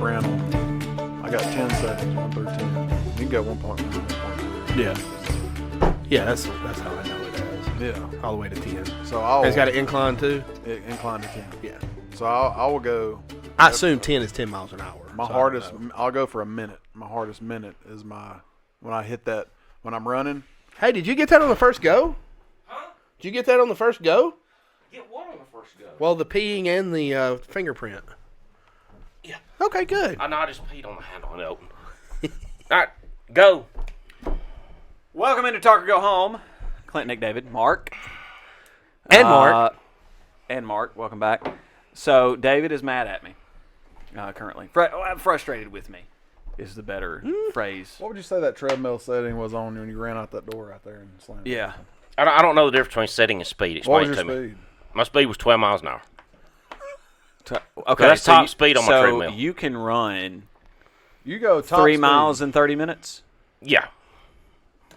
parental. I got 10 seconds, 1 through 10. You can go 1.1, 1.2. Yeah. Yeah, that's how I know it is. Yeah. All the way to 10. So It's got an incline too? Incline to 10. Yeah. So I will go. I assume 10 is 10 miles an hour. My hardest, I'll go for a minute. My hardest minute is when I hit that, when I'm running. Hey, did you get that on the first go? Huh? Did you get that on the first go? Get what on the first go? Well, the peeing and the fingerprint. Yeah. Okay, good. I know, I just peed on the handle and it opened. All right, go. Welcome into Talk or Go Home. Clint, Nick, David, Mark. And Mark. And Mark, welcome back. So, David is mad at me currently. Frustrated with me is the better phrase. What would you say that treadmill setting was on when you ran out that door out there and slammed? Yeah. I don't know the difference between setting and speed. What Explain was it your to me. speed? My speed was 12 miles an hour. Okay, that's top speed on my treadmill. So, you can run You go top 3 speed miles in 30 minutes? Yeah.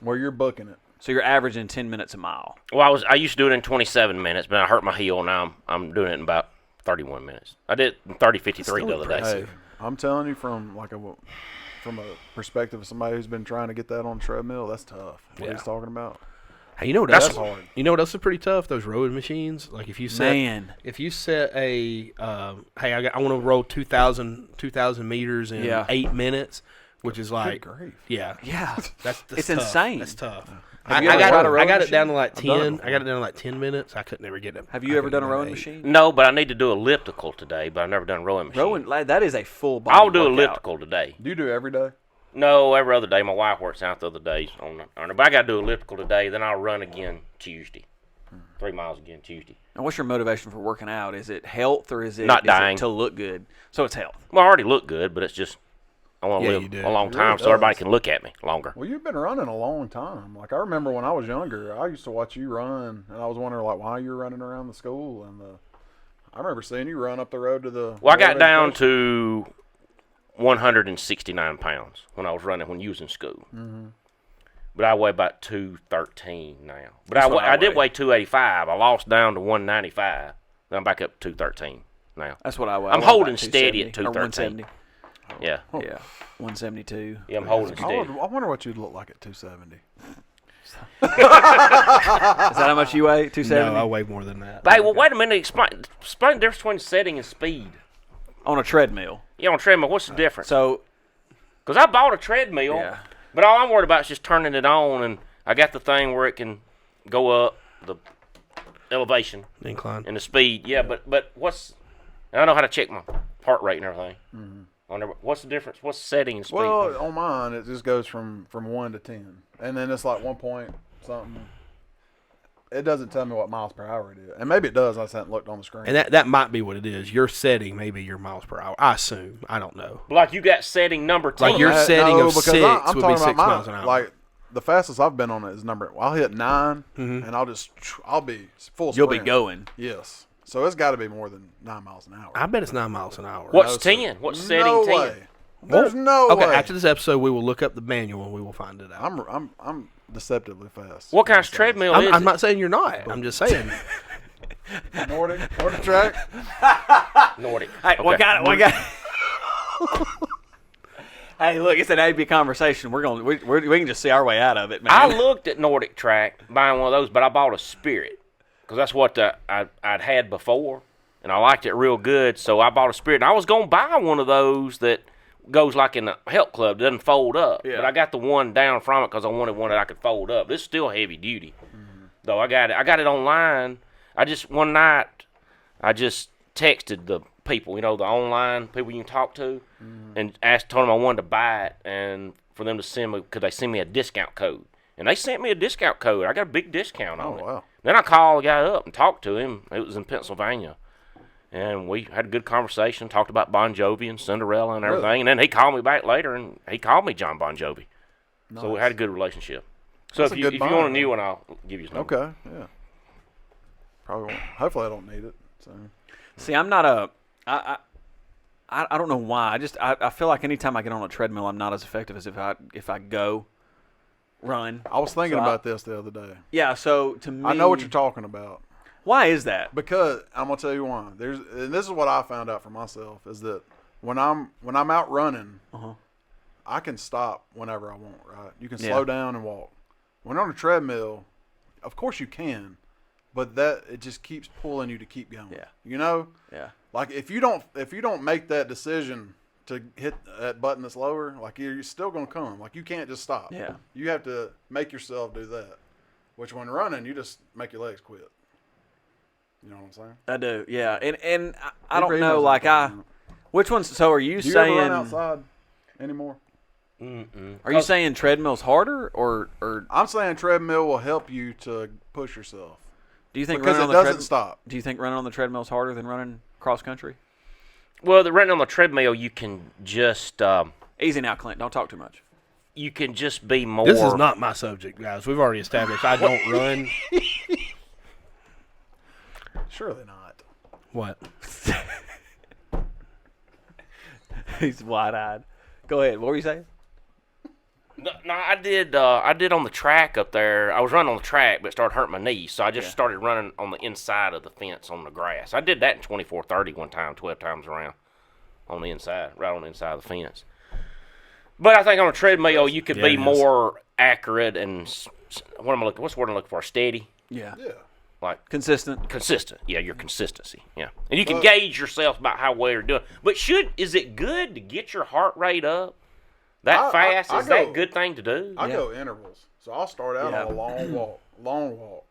where you're booking it. So, you're averaging 10 minutes a mile. Well, I used to do it in 27 minutes, but I hurt my heel, and now I'm doing it in about 31 minutes. I did 30:53 the other day. Hey, I'm telling you from a perspective of somebody who's been trying to get that on the treadmill, that's tough. What he's talking about. Hey, you know what That's else? hard. You know what else is pretty tough? Those rowing machines. Like if you set, if you set a, hey, I want to row 2,000 meters in 8 minutes, which is like, Good grief. yeah, that's It's tough. insane. That's tough. Have I you ever got tried a I rowing got it machine? down to like I've done it 10. before. I got it down to like 10 minutes. I could never get it. Have you ever done a rowing machine? No, but I need to do elliptical today, but I've never done rowing machine. Rowing, that is a full body I'll do workout. elliptical today. Do you do it every day? No, every other day. My wife works out the other days on it. But I got to do elliptical today, then I'll run again Tuesday. 3 miles again Tuesday. And what's your motivation for working out? Is it health or is it, Not dying. to look good? So it's health. Well, I already look good, but it's just I want to you live do. a long It time really so everybody does. can look at me longer. Well, you've been running a long time. Like, I remember when I was younger, I used to watch you run, and I was wondering, like, why you were running around the school. And I remember seeing you run up the road to the... Well, I got down to 169 pounds when I was running when you was in school. Mm-hmm. But I weigh about 213 now. But I did weigh 285. I lost down to 195. Then I'm back up to 213 now. That's what I weigh. I'm I weigh holding about steady at 270 or 213. Yeah. Yeah, 172. Yeah, I'm holding steady. I wonder what you'd look like at 270. Is that how much you weigh? 270? No, I weigh more than that. Hey, well, wait a minute. Explain the difference between setting and speed. On a treadmill. Yeah, on a treadmill, what's the difference? So, Because I bought a treadmill, yeah. but all I'm worried about is just turning it on, and I got the thing where it can go up, the elevation Incline. and the speed. Yeah, but what's... And I know how to check my heart rate and everything. Mm-hmm. What's the difference? What's setting and speed? Well, on mine, it just goes from 1 to 10. And then it's like 1 point something. It doesn't tell me what miles per hour it is. And maybe it does. I just haven't looked on the screen. And that might be what it is. Your setting may be your miles per hour. I assume. I don't know. Like you got setting number 10. Like your setting of because 6 I'm would be talking 6 about miles an hour. Like, the fastest I've been on it is I'll hit 9, and I'll be full sprint. You'll be going. Yes. So it's got to be more than 9 miles an hour. I bet it's 9 miles an hour. What's 10? What's setting no 10? way. There's no Okay, way. after this episode, we will look up the manual and we will find it out. I'm deceptively fast. What kind of treadmill is I'm it? not saying you're not. I'm just saying. Nordic track. Nordic. Hey, Okay. we got. Hey, look, it's an AB conversation. We can just see our way out of it, man. I looked at Nordic Track buying one of those, but I bought a Spirit because that's what I'd had before, and I liked it real good. So I bought a Spirit, and I was gonna buy one of those that goes like in a health club, doesn't fold up. Yeah. But I got the one down from it because I wanted one that I could fold up. This is still heavy duty, though. I got it online. One night I just texted the people, the online people you can talk to, and told them I wanted to buy it, and for them to could they send me a discount code? And they sent me a discount code. I got a big discount on it. Wow. Then I called the guy up and talked to him. It was in Pennsylvania. And we had a good conversation, talked about Bon Jovi and Cinderella and everything. Really? And then he called me back later, and he called me John Bon Jovi. Nice. So we had a good relationship. So That's if a you good want a bond. new one, I'll give you his number. Okay. Yeah. Probably won't. Hopefully I don't need it. So. See, I'm not I don't know why. I feel like anytime I get on a treadmill, I'm not as effective as if I go run. I was thinking So about this the other day. Yeah. So to me, I know what you're talking about. Why is that? Because I'm gonna tell you why. And this is what I found out for myself is that when I'm out running, Uh-huh. I can stop whenever I want. Right? You can slow down and walk. When on a treadmill, of course you can, but it just keeps pulling you to keep going. Yeah. You know. Yeah. Like if you don't make that decision to hit that button that's lower, like you're still gonna come. Like you can't just stop. Yeah. You have to make yourself do that. Which when running, you just make your legs quit. You know what I'm saying? I do. Yeah. And I He don't pretty know. knows Like what I'm talking which ones? So are you about. Do you saying? ever run outside anymore? Are you saying treadmill's harder or? I'm saying treadmill will help you to push yourself. Do you think because running it on doesn't stop? Do you think running on the treadmill is harder than running cross country? Well, the running on the treadmill, you can just Easy now, Clint. Don't talk too much. you can just be more. This is not my subject, guys. We've already established I don't run. Surely not. What? He's wide-eyed. Go ahead. What were you saying? No, I did on the track up there. I was running on the track, but it started hurting my knees, so I just started running on the inside of the fence on the grass. I did that in 24:30 one time, 12 times around on the inside, right on the inside of the fence. But I think on a treadmill you could be more accurate and what's the word I'm looking for? Steady. Yeah. Yeah. Like consistent. Yeah, your consistency. Yeah, and you can gauge yourself about how well you're doing. But is it good to get your heart rate up that fast? Is that a good thing to do? I go intervals, so I'll start out on a long walk,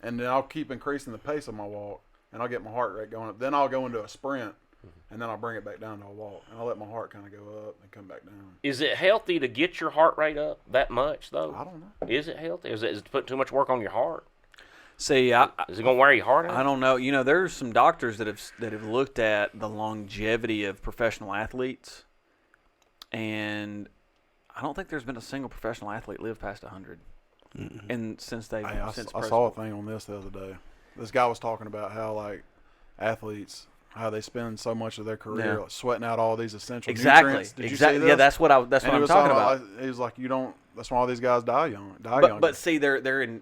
and then I'll keep increasing the pace of my walk, and I'll get my heart rate going up. Then I'll go into a sprint, and then I'll bring it back down to a walk, and I'll let my heart kind of go up and come back down. Is it healthy to get your heart rate up that much, though? I don't know. Is it healthy? Is it put too much work on your heart? See, Is it going to wear your heart out? I don't know. You know, there's some doctors that have looked at the longevity of professional athletes, and I don't think there's been a single professional athlete live past 100. Mm-hmm. And since they, I saw a thing on this the other day. This guy was talking about how like athletes, how they spend so much of their career like, sweating out all these essential nutrients. Did you see this? Yeah, that's what I'm talking about. He was like, you don't. That's why all these guys die young. But see, they're in,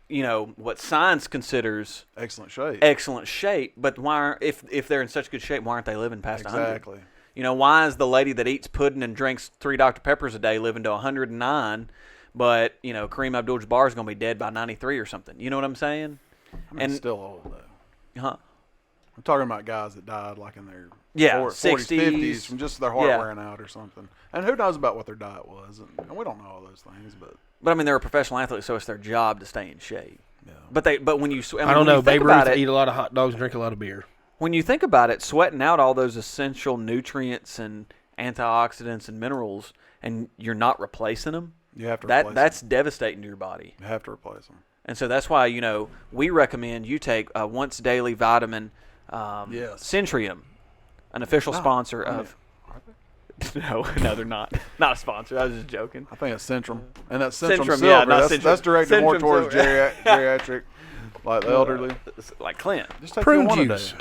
you know, what science considers excellent shape. But why if they're in such good shape, why aren't they living past 100? Exactly. You know, why is the lady that eats pudding and drinks 3 Dr. Peppers a day living to 109, but, you know, Kareem Abdul-Jabbar is going to be dead by 93 or something? You know what I'm saying? I mean, still old, though. Huh? I'm talking about guys that died like in their 60s, 50s from just their heart wearing out or something. And who knows about what their diet was? And we don't know all those things, but I mean, they're a professional athlete, so it's their job to stay in shape. Yeah. But when you, I don't know. Babe Ruth eat a lot of hot dogs and drink a lot of beer. When you think about it, sweating out all those essential nutrients and antioxidants and minerals, and you're not replacing them, you have to replace them. That's devastating to your body. You have to replace them. And so that's why, you know, we recommend you take a once daily vitamin, Centrium, an official sponsor of. No, they're not. Not a sponsor. I was just joking. I think it's Centrum, and that's Centrum Silver. Yeah, that's directed Centrum more towards Silver. geriatric, like the elderly. Like Clint. Just take Prune one juice.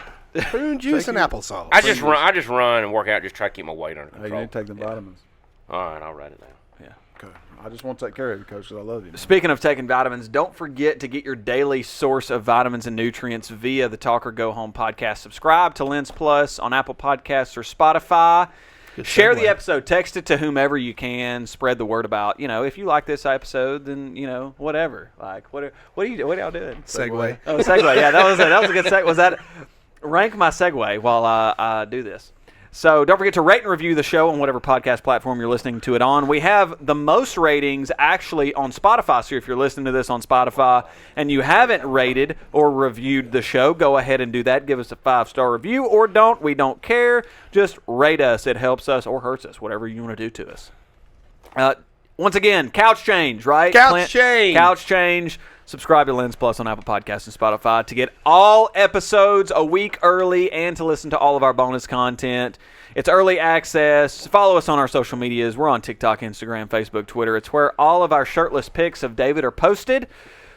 Prune juice and applesauce. I just run and work out, just try to keep my weight under control. Hey, you need to take the vitamins. All right, I'll write it down. Yeah. Okay. I just want to take care of you, Coach, because I love you. Man. Speaking of taking vitamins, don't forget to get your daily source of vitamins and nutrients via the Talk or Go Home podcast. Subscribe to Lens Plus on Apple Podcasts or Spotify. Share the episode. Text it to whomever you can. Spread the word about, you know, if you like this episode, then, you know, whatever. Like, what are y'all doing? Segue. Oh, segue. Yeah, that was a good segue. Was that rank my segue while I do this? So don't forget to rate and review the show on whatever podcast platform you're listening to it on. We have the most ratings actually on Spotify. So if you're listening to this on Spotify and you haven't rated or reviewed the show, go ahead and do that. Give us a 5-star review or don't. We don't care. Just rate us. It helps us or hurts us, whatever you want to do to us. Once again, couch change, right? Couch change. Couch change. Subscribe to Lens Plus on Apple Podcasts and Spotify to get all episodes a week early and to listen to all of our bonus content. It's early access. Follow us on our social medias. We're on TikTok, Instagram, Facebook, Twitter. It's where all of our shirtless pics of David are posted.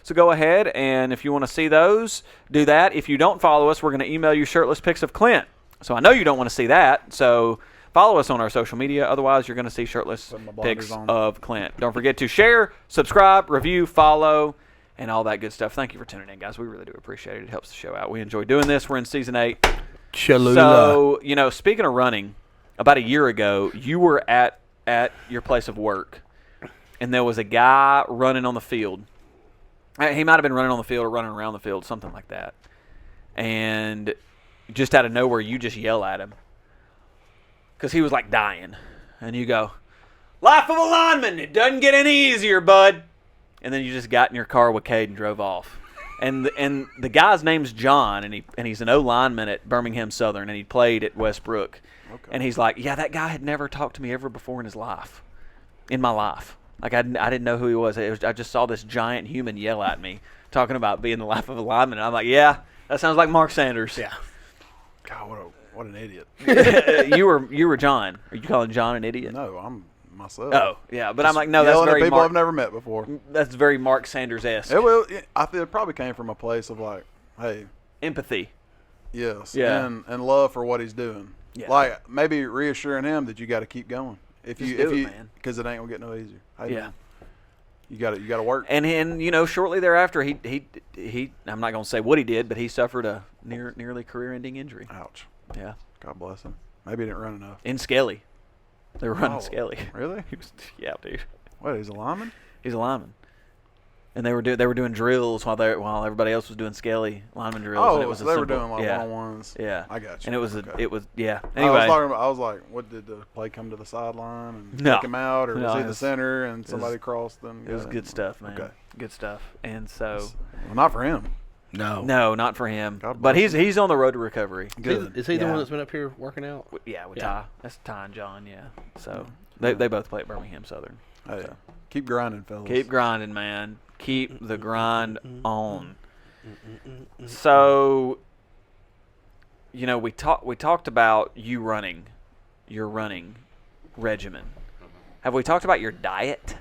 So go ahead, and if you want to see those, do that. If you don't follow us, we're going to email you shirtless pics of Clint. So I know you don't want to see that, so follow us on our social media. Otherwise, you're going to see shirtless pics of Clint. Don't forget to share, subscribe, review, follow, and all that good stuff. Thank you for tuning in, guys. We really do appreciate it. It helps the show out. We enjoy doing this. We're in Season 8. Cholula. So, you know, speaking of running, about a year ago, you were at your place of work, and there was a guy running on the field. He might have been running on the field or running around the field, something like that. And just out of nowhere, you just yell at him because he was like dying. And you go, "Life of a lineman, it doesn't get any easier, bud." And then you just got in your car with Cade and drove off. And the guy's name's John, and he's an O lineman at Birmingham Southern, and he played at Westbrook. Okay. And he's like, yeah, that guy had never talked to me ever before in his life, in my life. Like I didn't know who he was. I just saw this giant human yell at me, talking about being the life of a lineman. And I'm like, yeah, that sounds like Mark Sanders. Yeah. God, what an idiot. You were John. Are you calling John an idiot? No, I'm myself. Oh, yeah, but I'm like, no, that's very people I've never met before. That's very Mark Sanders-esque. I feel it probably came from a place of like, hey, empathy. Yes. Yeah. And love for what he's doing. Yeah. Like maybe reassuring him that you got to keep going. Because it ain't gonna get no easier. Hey, yeah. Man, you got to work. And shortly thereafter, he I'm not gonna say what he did, but he suffered a nearly career-ending injury. Ouch. Yeah. God bless him. Maybe he didn't run enough. In Skelly. They were running Skelly. Really? Yeah, dude. What? He's a lineman? He's a lineman. And they were doing drills while everybody else was doing Skelly lineman drills. Oh, and it was so they were doing like one-on-ones. Yeah, I got you. And it was yeah. Anyway, Anyway, I was like, what, did the play come to the sideline and take him out, or was he in the center and somebody crossed them? It was good stuff, man. Okay. Good stuff. And so, well, not for him. No, not for him. But he's on the road to recovery. Good. Is he the one that's been up here working out? Yeah, with Ty. That's Ty and John. Yeah. So they both play at Birmingham Southern. Hey, keep grinding, fellas. Keep grinding, man. Keep the grind on. So, we talked about your running regimen. Have we talked about your diet?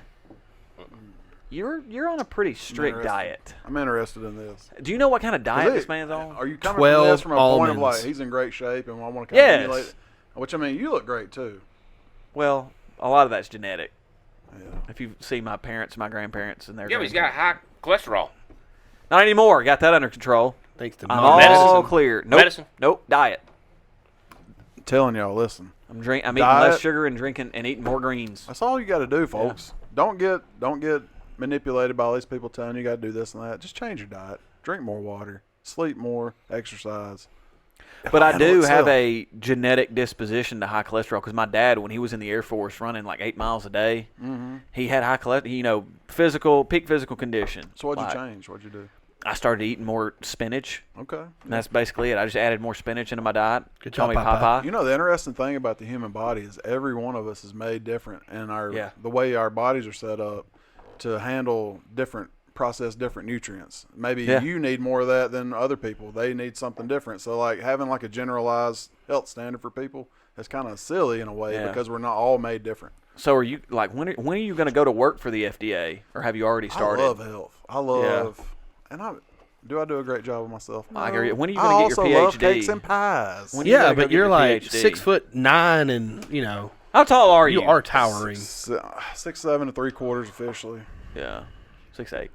You're on a pretty strict diet. I'm interested in this. Do you know what kind of diet this man's on? Are you coming from this from a point of like he's in great shape and I want to kind of emulate it? Which, I mean, you look great too. Well, a lot of that's genetic. Yeah. If you see my parents, my grandparents, and their but he's got high cholesterol. Not anymore. Got that under control. Thanks to I'm all medicine. clear. Nope. Medicine? Nope. Diet. I'm telling y'all, listen. I'm eating less sugar and drinking and eating more greens. That's all you got to do, folks. Yeah. Don't get manipulated by all these people telling you got to do this and that. Just change your diet. Drink more water. Sleep more. Exercise. But I do have a genetic disposition to high cholesterol because my dad, when he was in the Air Force running like 8 miles a day, he had high cholesterol, peak physical condition. So what'd you change? What'd you do? I started eating more spinach. Okay. And that's basically it. I just added more spinach into my diet. Good job, Papa. You know, the interesting thing about the human body is every one of us is made different, and the way our bodies are set up to handle process different nutrients. Maybe you need more of that than other people. They need something different. So like having like a generalized health standard for people is kind of silly in a way because we're not all made different. So are you like when are you going to go to work for the FDA, or have you already started? I love health. I do a great job of myself. No. I agree. When are you going to get your PhD? I also love cakes and pies. But you're like 6'9" and how tall are you? You are towering. 6'7" and 3/4 officially. Yeah, 6'8".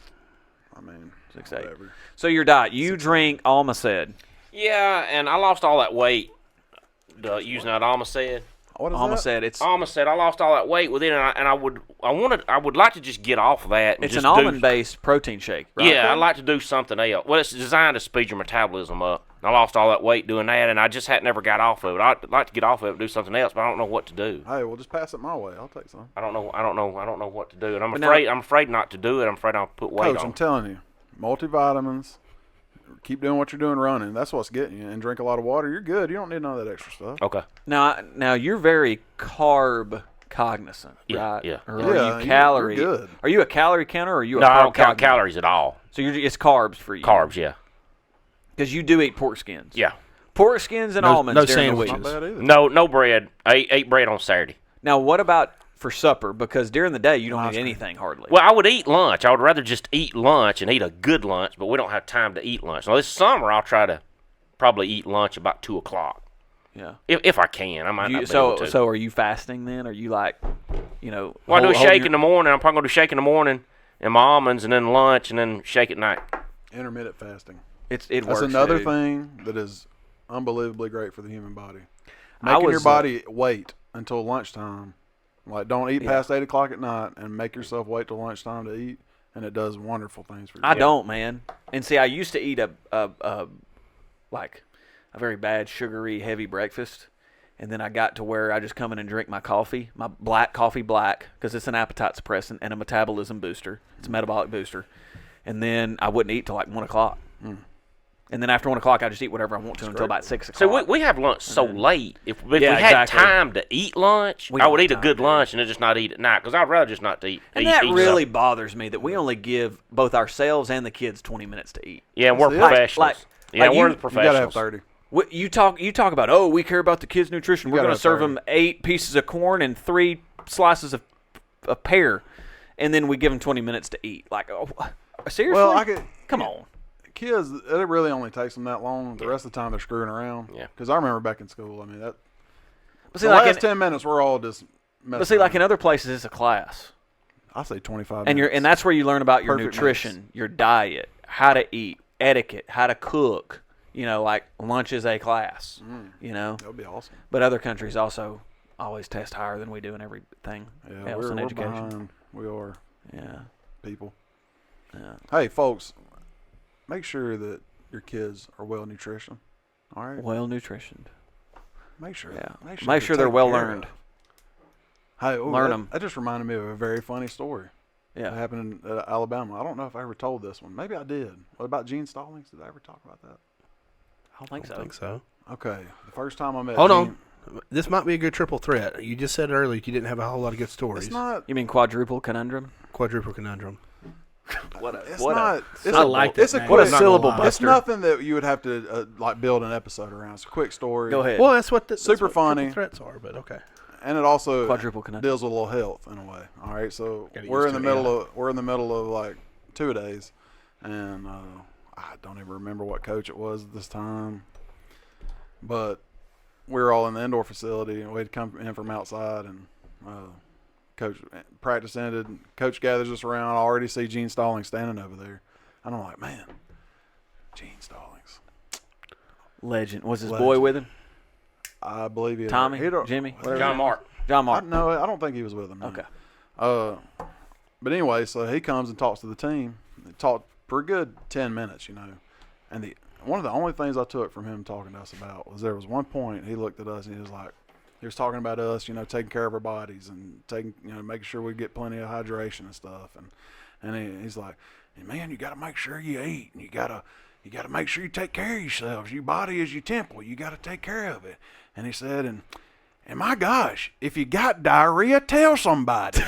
I mean, 6'8". whatever. So your diet, you drink Almacid. Yeah, and I lost all that weight using that Almacid. What is Almacid? that? It's Almacid. I lost all that weight with it, and I would like to just get off of that. And it's just an almond-based protein shake, right? Yeah, I'd like to do something else. Well, it's designed to speed your metabolism up. I lost all that weight doing that, and I just never got off of it. I'd like to get off of it and do something else, but I don't know what to do. Hey, well, just pass it my way. I'll take some. I don't know what to do, and I'm afraid not to do it. I'm afraid I'll put weight on. Coach, I'm telling you, multivitamins. Keep doing what you're doing running. That's what's getting you. And drink a lot of water. You're good. You don't need none of that extra stuff. Okay. Now you're very carb cognizant, right? Yeah. Or are you calorie? You're good. Are you a calorie counter or are you a No, carb I don't count cognizant? calories at all. So it's carbs for you. Carbs, yeah. Because you do eat pork skins. Yeah. Pork skins and almonds. No during the sandwiches. week. Not bad either. No bread. I ate bread on Saturday. Now what about for supper? Because during the day you don't eat anything hardly. Well, I would eat lunch. I would rather just eat lunch and eat a good lunch, but we don't have time to eat lunch. Now, this summer, I'll try to probably eat lunch about 2 o'clock. Yeah. If I can. I might not be able to. So are you fasting then? Are you like, Well, I do a shake in the morning. I'm probably going to do shake in the morning and my almonds and then lunch and then shake at night. Intermittent fasting. It That's works, another dude. thing that is unbelievably great for the human body. Making your body wait until lunchtime. Like, don't eat past 8 o'clock at night and make yourself wait till lunchtime to eat, and it does wonderful things for you. I don't, man. And see, I used to eat a very bad, sugary, heavy breakfast, and then I got to where I just come in and drink my coffee, my black coffee, because it's an appetite suppressant and a metabolism booster. It's a metabolic booster. And then I wouldn't eat till like 1 o'clock. And then after 1 o'clock, I just eat whatever I want to until about 6 o'clock. So we have lunch so late. If we had time to eat lunch, I would eat a good lunch and then just not eat at night because I'd rather just not eat. And that really bothers me that we only give both ourselves and the kids 20 minutes to eat. Yeah, and we're professionals. We're the professionals. You got to have 30. You talk about, we care about the kids' nutrition. We're going to serve them 8 pieces of corn and 3 slices of a pear, and then we give them 20 minutes to eat. Like, seriously? Well, come on. Kids, it really only takes them that long. The rest of the time, they're screwing around. Yeah. Because I remember back in school, I mean, the last 10 minutes, we're all just messing. But see, like in other places, it's a class. I say 25 minutes. And that's where you learn about your nutrition, minutes. Your diet, how to eat, etiquette, how to cook. Like lunch is a class, That would be awesome. But other countries also always test higher than we do in everything else in education. Behind. We are. Yeah. People. Yeah. Hey, folks, make sure that your kids are well nutritioned. All right? Well nutritioned. Make sure. Yeah. Make sure they're well learned. Hey, learn them. That just reminded me of a very funny story. Yeah. That happened in Alabama. I don't know if I ever told this one. Maybe I did. What about Gene Stallings? Did I ever talk about that? I don't think so. Okay. The first time I met Hold Gene, on. This might be a good triple threat. You just said earlier you didn't have a whole lot of good stories. It's not. You mean quadruple conundrum? Quadruple conundrum. I like that. What a syllable buster. It's nothing that you would have to build an episode around. It's a quick story. Go ahead. Well, that's what super funny threats are, but okay. And it also quadruple conundrum deals with a little health in a way. All right, so we're in the middle of like 2 days, and I don't even remember what coach it was at this time, but we were all in the indoor facility, and we'd come in from outside, and coach practice ended. Coach gathers us around. I already see Gene Stallings standing over there, and I'm like, man, Gene Stallings, legend. Was his boy with him? I believe he. Tommy, Jimmy, whatever. John Mark. No, I don't think he was with him. No. Okay. But anyway, so he comes and talks to the team. He talked for a good 10 minutes, And one of the only things I took from him talking to us about was there was one point he looked at us and he was like, he was talking about us, taking care of our bodies and making sure we get plenty of hydration and stuff. And he's like, man, you got to make sure you eat, and you got to make sure you take care of yourselves. Your body is your temple. You got to take care of it. And he said, and my gosh, if you got diarrhea, tell somebody.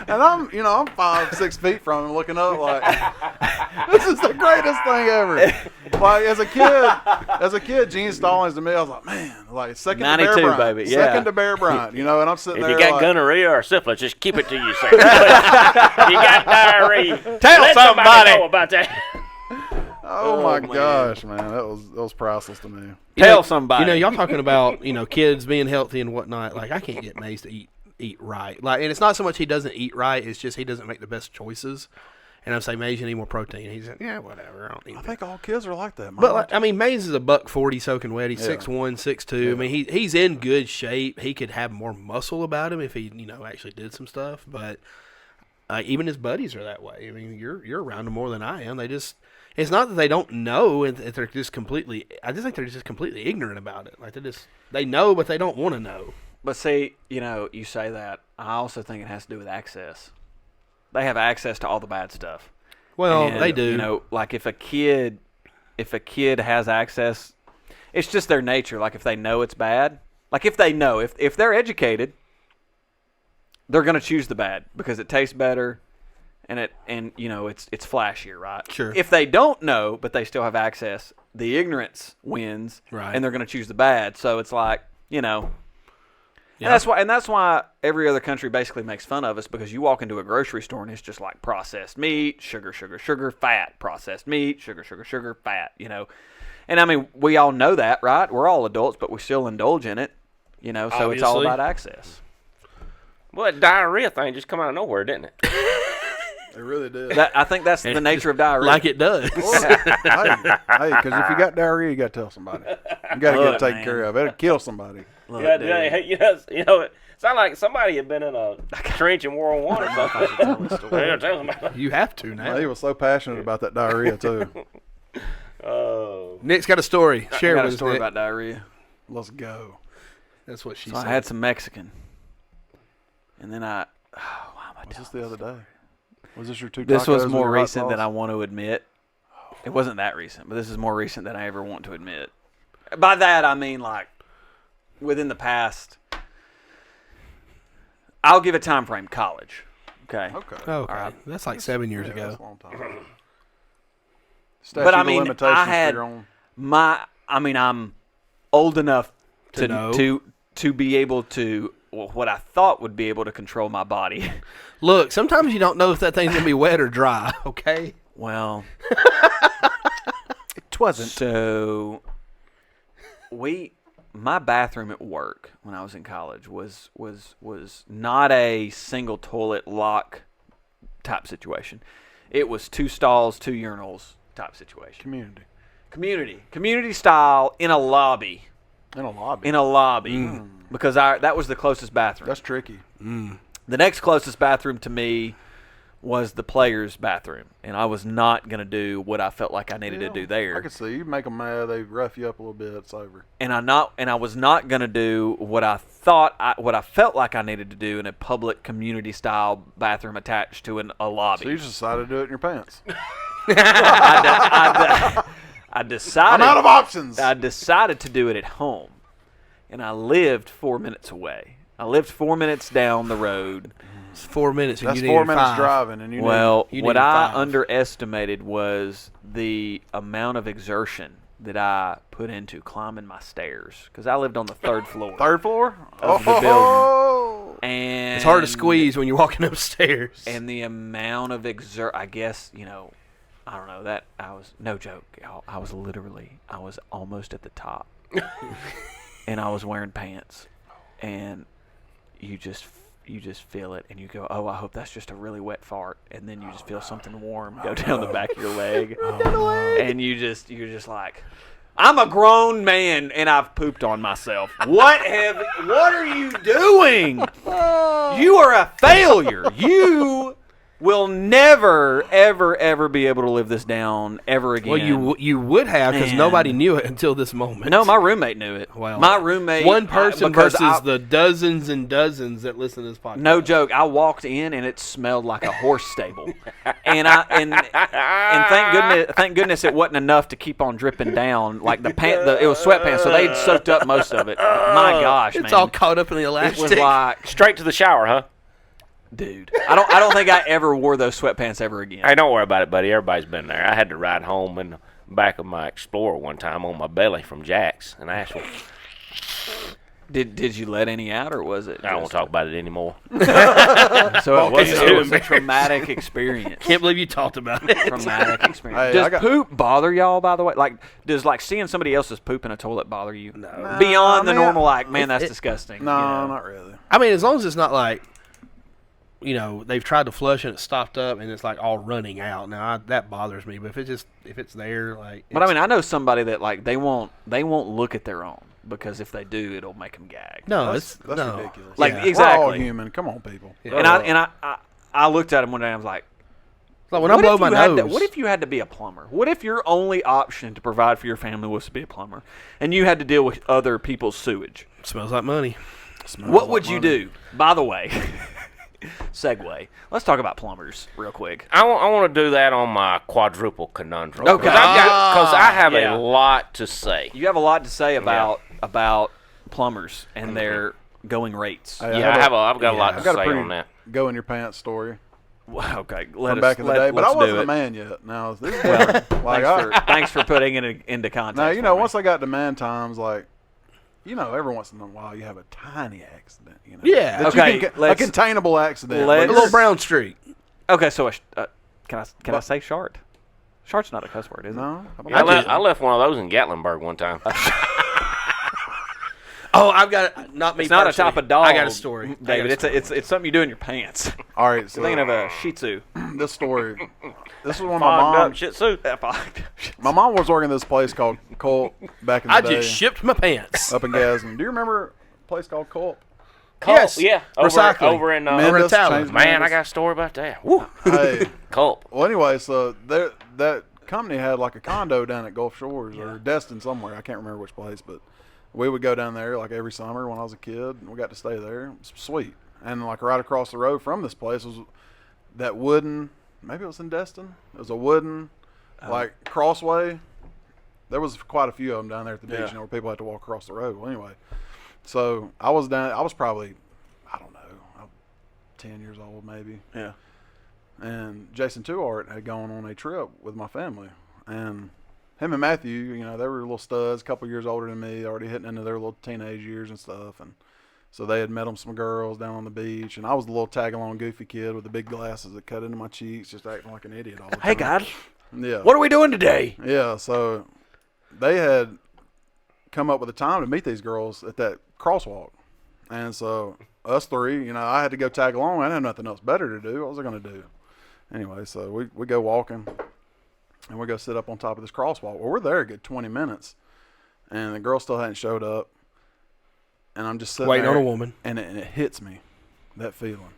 And I'm 5-6 feet from him, looking up like, this is the greatest thing ever. Like as a kid, Gene Stallings to me, I was like, man, like second to Bear Bryant, baby. Yeah. Second to Bear Bryant, and I'm sitting there. If you got gonorrhea or syphilis, just keep it to yourself. If you got diarrhea, let somebody know about that. Oh my gosh, man, that was priceless to me. Tell somebody. Y'all talking about kids being healthy and whatnot. Like I can't get Maze to eat right. Like, and it's not so much he doesn't eat right; it's just he doesn't make the best choices. And I'm saying, Maze, you need more protein. He's like, yeah, whatever. I think all kids are like that. But Maze is a $140 soaking wet. He's 6'1", 6'2". I mean, he's in good shape. He could have more muscle about him if he actually did some stuff. But even his buddies are that way. I mean, you're around them more than I am. It's not that they don't know. They're just completely. I just think they're just completely ignorant about it. Like they know, but they don't want to know. But see, you say that. I also think it has to do with access. They have access to all the bad stuff. Well, they do. Like if a kid has access, it's just their nature. Like if they know it's bad, like if they're educated, they're going to choose the bad because it tastes better, and it's flashier, right? Sure. If they don't know but they still have access, the ignorance wins, right? And they're going to choose the bad. So it's like Yeah. And that's why every other country basically makes fun of us, because you walk into a grocery store and it's just like processed meat, sugar, fat, processed meat, sugar, fat, And I mean, we all know that, right? We're all adults, but we still indulge in it, so Obviously. It's all about access. Well, that diarrhea thing just come out of nowhere, didn't it? It really did. I think that's the nature of diarrhea. Like it does. Hey, because if you got diarrhea, you got to tell somebody. You got to get it taken care of. It'll kill somebody. Look, you know, it sounds like somebody had been in a trench in World War I or something. Yeah, tell somebody. You have to now. He was so passionate about that diarrhea too. Oh. Nick's got a story. Share I got with a us, story Nick. about diarrhea. Let's go. That's what she So said. I had some Mexican, and then why am I Was this telling the other day? Was this your two? This tacos was with more your hot recent than sauce? I want to admit. It wasn't that recent, but this is more recent than I ever want to admit. By that, I mean like within the past. I'll give a time frame. College. Okay. Okay. Oh, okay. That's like 7 years Yeah, ago. that's a long time. But I Statute of mean, limitations I for had your own- I'm old enough To know. to be able to what I thought would be able to control my body. Look, sometimes you don't know if that thing's going to be wet or dry, okay? Well, It wasn't. so my bathroom at work when I was in college was not a single toilet lock type situation. It was 2 stalls, 2 urinals type situation. Community style in a lobby. In a lobby. In a lobby because that was the closest bathroom. That's tricky. The next closest bathroom to me was the players' bathroom, and I was not going to do what I felt like I needed to do there. I could see you make them mad. They rough you up a little bit. It's over. And I was not going to do what I felt like I needed to do in a public community style bathroom attached to a lobby. So you just decided to do it in your pants. I decided. I'm out of options. I decided to do it at home, and I lived 4 minutes away. I lived 4 minutes down the road. It's 4 minutes and That's you 4 needed minutes 5. driving, and you Well, you what needed I 5. underestimated was the amount of exertion that I put into climbing my stairs because I lived on the 3rd floor. 3rd floor Of the building. And It's hard to squeeze when you're walking upstairs. And the amount of I guess, I don't know, that I was, no joke, y'all, I was almost at the top. And I was wearing pants. And you just feel it, and you go, oh, I hope that's just a really wet fart. And then you just feel something warm go down the back of your leg. And you're just like, I'm a grown man, and I've pooped on myself. What are you doing? You are a failure. You will never, ever, ever be able to live this down ever again. Well, you would have because Man. nobody knew it until this moment. No, my roommate knew it. Well, my roommate. One person because versus the dozens and dozens that listen to this podcast. No joke. I walked in and it smelled like a horse stable, and thank goodness it wasn't enough to keep on dripping down like it was sweatpants, so they'd soaked up most of it. My gosh, it's man. all caught up in the It elastic. was like, Straight to the shower, huh? dude, I don't think I ever wore those sweatpants ever again. Hey, don't worry about it, buddy. Everybody's been there. I had to ride home in the back of my Explorer one time on my belly from Jack's in Asheville. Did you let any out, or was it? I don't want to talk about it anymore. So it was me. a traumatic experience. Can't believe you talked about it. Traumatic experience. Hey, I Does got- poop bother y'all, by the way? Like, does seeing somebody else's poop in a toilet bother you? No. Beyond the I mean, normal, like, man, that's disgusting. No, you know? not really. I mean, as long as it's not like, they've tried to flush and it stopped up and it's like all running out. Now that bothers me. But if it's there, like. But I mean, I know somebody that like they won't look at their own because if they do, it'll make them gag. no, That's no. ridiculous. Like, Yeah. exactly. We're all human. Come on, people. Yeah. And I looked at him one day and I was like, Like when I blow my nose. what if you had to be a plumber? What if your only option to provide for your family was to be a plumber, and you had to deal with other people's sewage? Smells like money. What would you do? By the way, segue. Let's talk about plumbers real quick. I want to do that on my quadruple conundrum. Okay. Because I have Yeah. a lot to say. You have a lot to say about plumbers and their going rates. Hey, Yeah, I've got a lot I've to got a say pretty on that. go in your pants story Okay, from back in the day, but I let's wasn't do a it. man yet. Now this is Thanks for putting it into context. now you for know me. once I got to man times, like every once in a while you have a tiny accident. Yeah. That you Okay, can, a let's- containable accident. let's- A little brown streak. Okay, so can I say shart? Shart's not a cuss word, is it? No, I left one of those in Gatlinburg one time. Oh, I've got not me. It's not a personally. type of dog. I got a story, David. It's something you do in your pants. All right, so You're thinking of a Shih Tzu. this story. This was when Fogged up Shih Tzu. my mom was working at this place called Colt back in the I day. just shipped my pants. Up in Gadsden. Do you remember a place called Colt? Yes. Yeah. Recycling. Over in Mendes, Italian. changed man, I Mendes. got a story about that. Woo. Hey. Culp. Well, anyway, so that company had like a condo down at Gulf Shores or Destin somewhere. I can't remember which place, but we would go down there like every summer when I was a kid. And we got to stay there. It was sweet. And like right across the road from this place was that wooden. Maybe it was in Destin. It was a wooden like crossway. There was quite a few of them down there at the beach, where people had to walk across the road. Well, anyway, so I was down. I was probably, I don't know, 10 years old maybe. Yeah. And Jason Tuart had gone on a trip with my family, and him and Matthew, they were little studs, a couple years older than me, already hitting into their little teenage years and stuff, and so they had met them some girls down on the beach, and I was the little tag-along goofy kid with the big glasses that cut into my cheeks, just acting like an idiot all the time. Hey, guys. Yeah. What are we doing today? Yeah, so they had come up with a time to meet these girls at that crosswalk. And so us three, I had to go tag along. I didn't have nothing else better to do. What was I going to do? Anyway, so we go walking, and we go sit up on top of this crosswalk. Well, we're there a good 20 minutes, and the girl still hadn't showed up. And I'm just sitting Waiting there, on a woman. And it hits me, that feeling.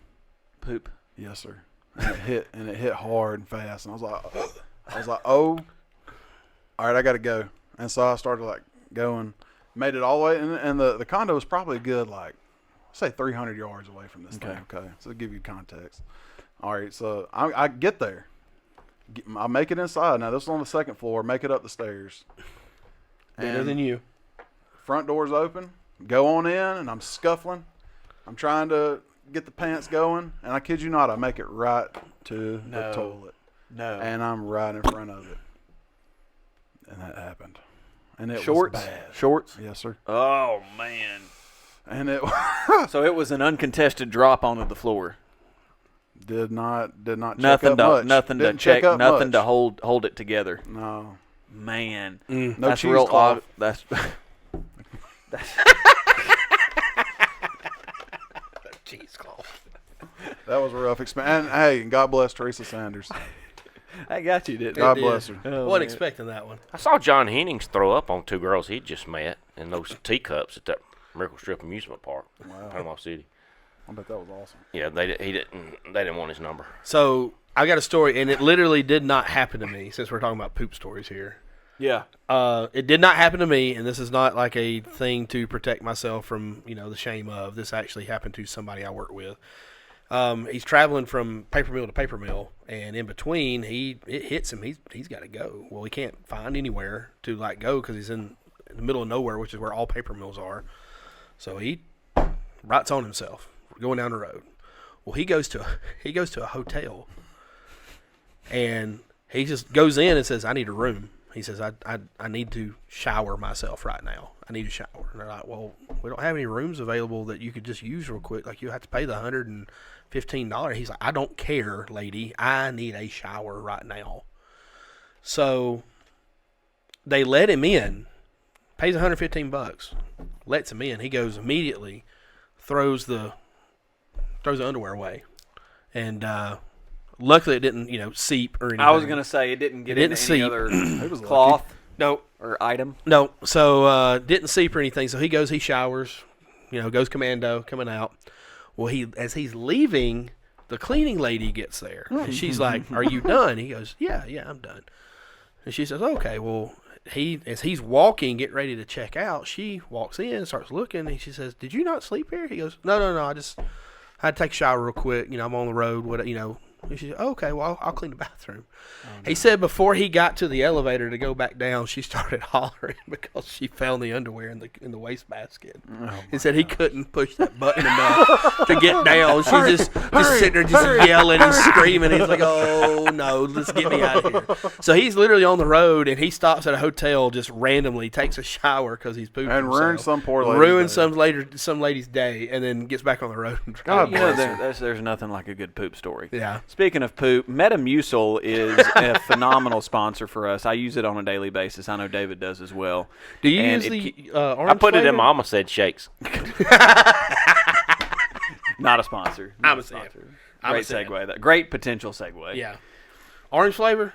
Poop. Yes, sir. And it hit hard and fast. And I was like, oh, all right, I got to go. And so I started like going, made it all the way. And the condo was probably a good, like, say 300 yards away from this thing. Okay. So to give you context. All right. So I get there. I make it inside. Now this is on the second floor. Make it up the stairs. Better than you. Front door's open. Go on in, and I'm scuffling. I'm trying to get the pants going, and I kid you not, I make it right to the toilet. No. And I'm right in front of it. And that happened. And it Shorts? was bad. Shorts? Yes, sir. Oh, man. And it So it was an uncontested drop onto the floor. did not check Nothing up to much. nothing to Didn't check, up nothing much. to hold it together. No. Man. No That's cheesecloth. real odd. That's Cheesecloth. That was a rough experience. And hey, God bless Teresa Sanders. I got you, didn't God did. bless her. Oh, Wasn't man. expecting that one. I saw John Hennings throw up on two girls he'd just met in those teacups at that Miracle Strip amusement park, Panama City. I bet that was awesome. Yeah, they didn't want his number. So I got a story, and it literally did not happen to me. Since we're talking about poop stories here, Yeah. it did not happen to me, and this is not like a thing to protect myself from the shame of. This actually happened to somebody I work with. He's traveling from paper mill to paper mill, and in between, it hits him. He's got to go. Well, he can't find anywhere to go because he's in the middle of nowhere, which is where all paper mills are. So he writes on himself going down the road. Well, he goes to a hotel, and he just goes in and says, "I need a room." He says, I need to shower myself right now. I need a shower. And they're like, well, we don't have any rooms available that you could just use real quick. Like, you have to pay the $115. He's like, I don't care, lady. I need a shower right now. So they let him in, pays $115, lets him in. He goes immediately, throws the underwear away. And luckily it didn't seep or anything. I was going to say it didn't get into any other cloth No. or item. No, so didn't seep or anything. So he goes, he showers, goes commando, coming out. Well, as he's leaving, the cleaning lady gets there. And she's like, "Are you done?" He goes, Yeah, I'm done. And she says, "Okay." Well, as he's walking, getting ready to check out, she walks in, starts looking, and she says, "Did you not sleep here?" He goes, No. I just had to take a shower real quick. I'm on the road. And she said, "Okay, well, I'll clean the bathroom." Oh, no. He said before he got to the elevator to go back down, she started hollering because she found the underwear in the wastebasket. He said he couldn't push that button enough to get down. She's just sitting there just yelling and screaming. He's like, "Oh, no, let's get me out of here." So he's literally on the road, and he stops at a hotel just randomly, takes a shower because he's pooping And ruined some poor lady's ruined some lady's day, and then gets back on the road. And God bless her. There's nothing like a good poop story. Yeah. Speaking of poop, Metamucil is a phenomenal sponsor for us. I use it on a daily basis. I know David does as well. Do you And use the I orange put it flavor? in Mama said shakes. Not a sponsor. I'm a sponsor. Great segue. Great potential segue. Yeah. Orange flavor?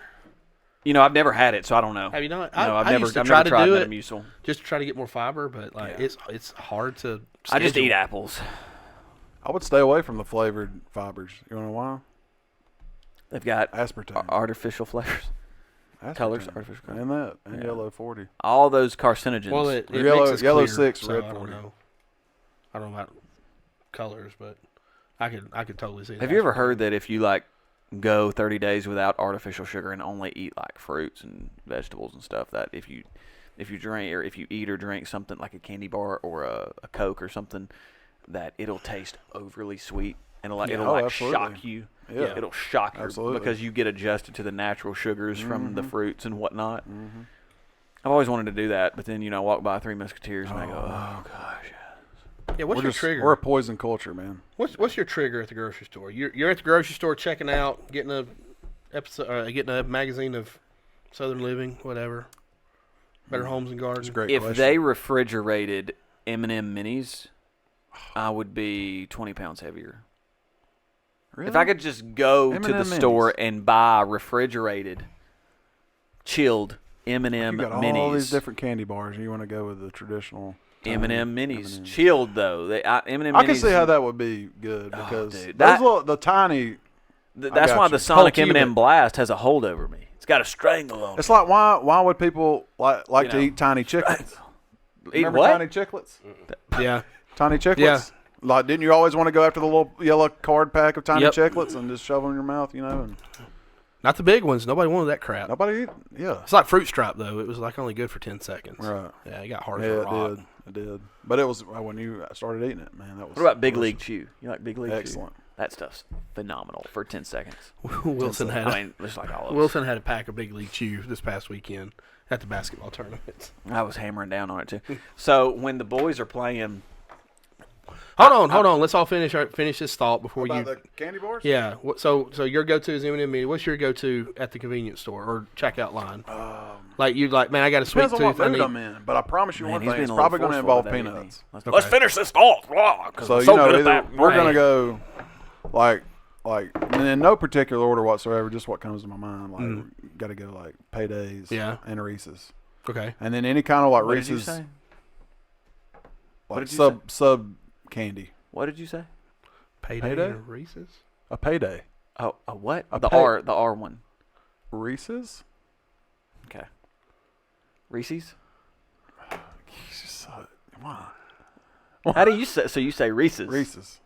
You know, I've never had it, so I don't know. Have you not? No, I I've used to never try tried to do it Metamucil. just to try to get more fiber, but like it's hard to I just schedule. eat apples. I would stay away from the flavored fibers. You want to know why? They've got Aspartame. artificial flavors, Aspartame. colors, artificial colors. And that. And yellow 40. All those carcinogens. Well, it Yellow- mixes yellow clear, 6, so red I don't 40. know. I don't know about colors, but I could totally see. Have you ever heard that if you like go 30 days without artificial sugar and only eat like fruits and vegetables and stuff, that if you drink or if you eat or drink something like a candy bar or a Coke or something, that it'll taste overly sweet and it'll absolutely. shock you. Yeah. It'll shock you Absolutely. because you get adjusted to the natural sugars from the fruits and whatnot. I've always wanted to do that, but then I walk by Three Musketeers and I go, oh gosh. Yeah, what's your trigger? We're a poison culture, man. What's your trigger at the grocery store? You're at the grocery store checking out, getting a magazine of Southern Living, whatever, Better Homes and Gardens. That's a great If question. they refrigerated M&M minis, I would be 20 pounds heavier. Really? If I could just go to the M&M store minis. and buy refrigerated, chilled M&M you got all these minis, different candy bars, and you want to go with the traditional M&M minis, M&Ms. chilled though. M&M I minis. can see how that would be good because dude, those that- the tiny. That's got why you. the Sonic Whole M&M cubit. Blast has a hold over me. It's got a strangle on it. It's like why would people like to know. eat tiny chiclets? Eat Remember what? tiny chiclets? Yeah, Tiny chiclets. Yeah. Like, didn't you always want to go after the little yellow card pack of tiny Yep. chiclets and just shove them in your mouth, And not the big ones. Nobody wanted that crap. nobody eat. Yeah. It's like Fruit Stripe though. It was like only good for 10 seconds. Right. Yeah, it got hard Yeah, as a it rock. did. It did. But it was when you started eating it, man. That was. What about Big delicious. League Chew? You like Big League Chew? Excellent. That stuff's phenomenal for 10 seconds. Wilson had I mean, just like all of us. Wilson had a pack of Big League Chew this past weekend at the basketball tournament. I was hammering down on it too. So when the boys are playing, Hold on. Let's all finish this thought before About you. the candy bars? Yeah. So your go-to is M&M mini. What's your go-to at the convenience store or checkout line? Man, I got a sweet Depends on what tooth. I mood need. I'm in, but I promise you man, one he's thing: being it's a little probably going to forceful involve today, isn't he? peanuts. Let's, Okay. Let's finish this off. So I'm so either good at that. we're going Right. to go and in no particular order whatsoever, just what comes to my mind. Like, got to go like Paydays, Yeah. and Reese's, Okay. and then any kind of like What did you Reese's, say? like did you sub candy. What did you say? Payday Payday? or Reese's? A Payday, Oh, a what? A the pay- R one. Reese's. Okay. Reese's. Come on, How do you say? So you say Reese's? Reese's.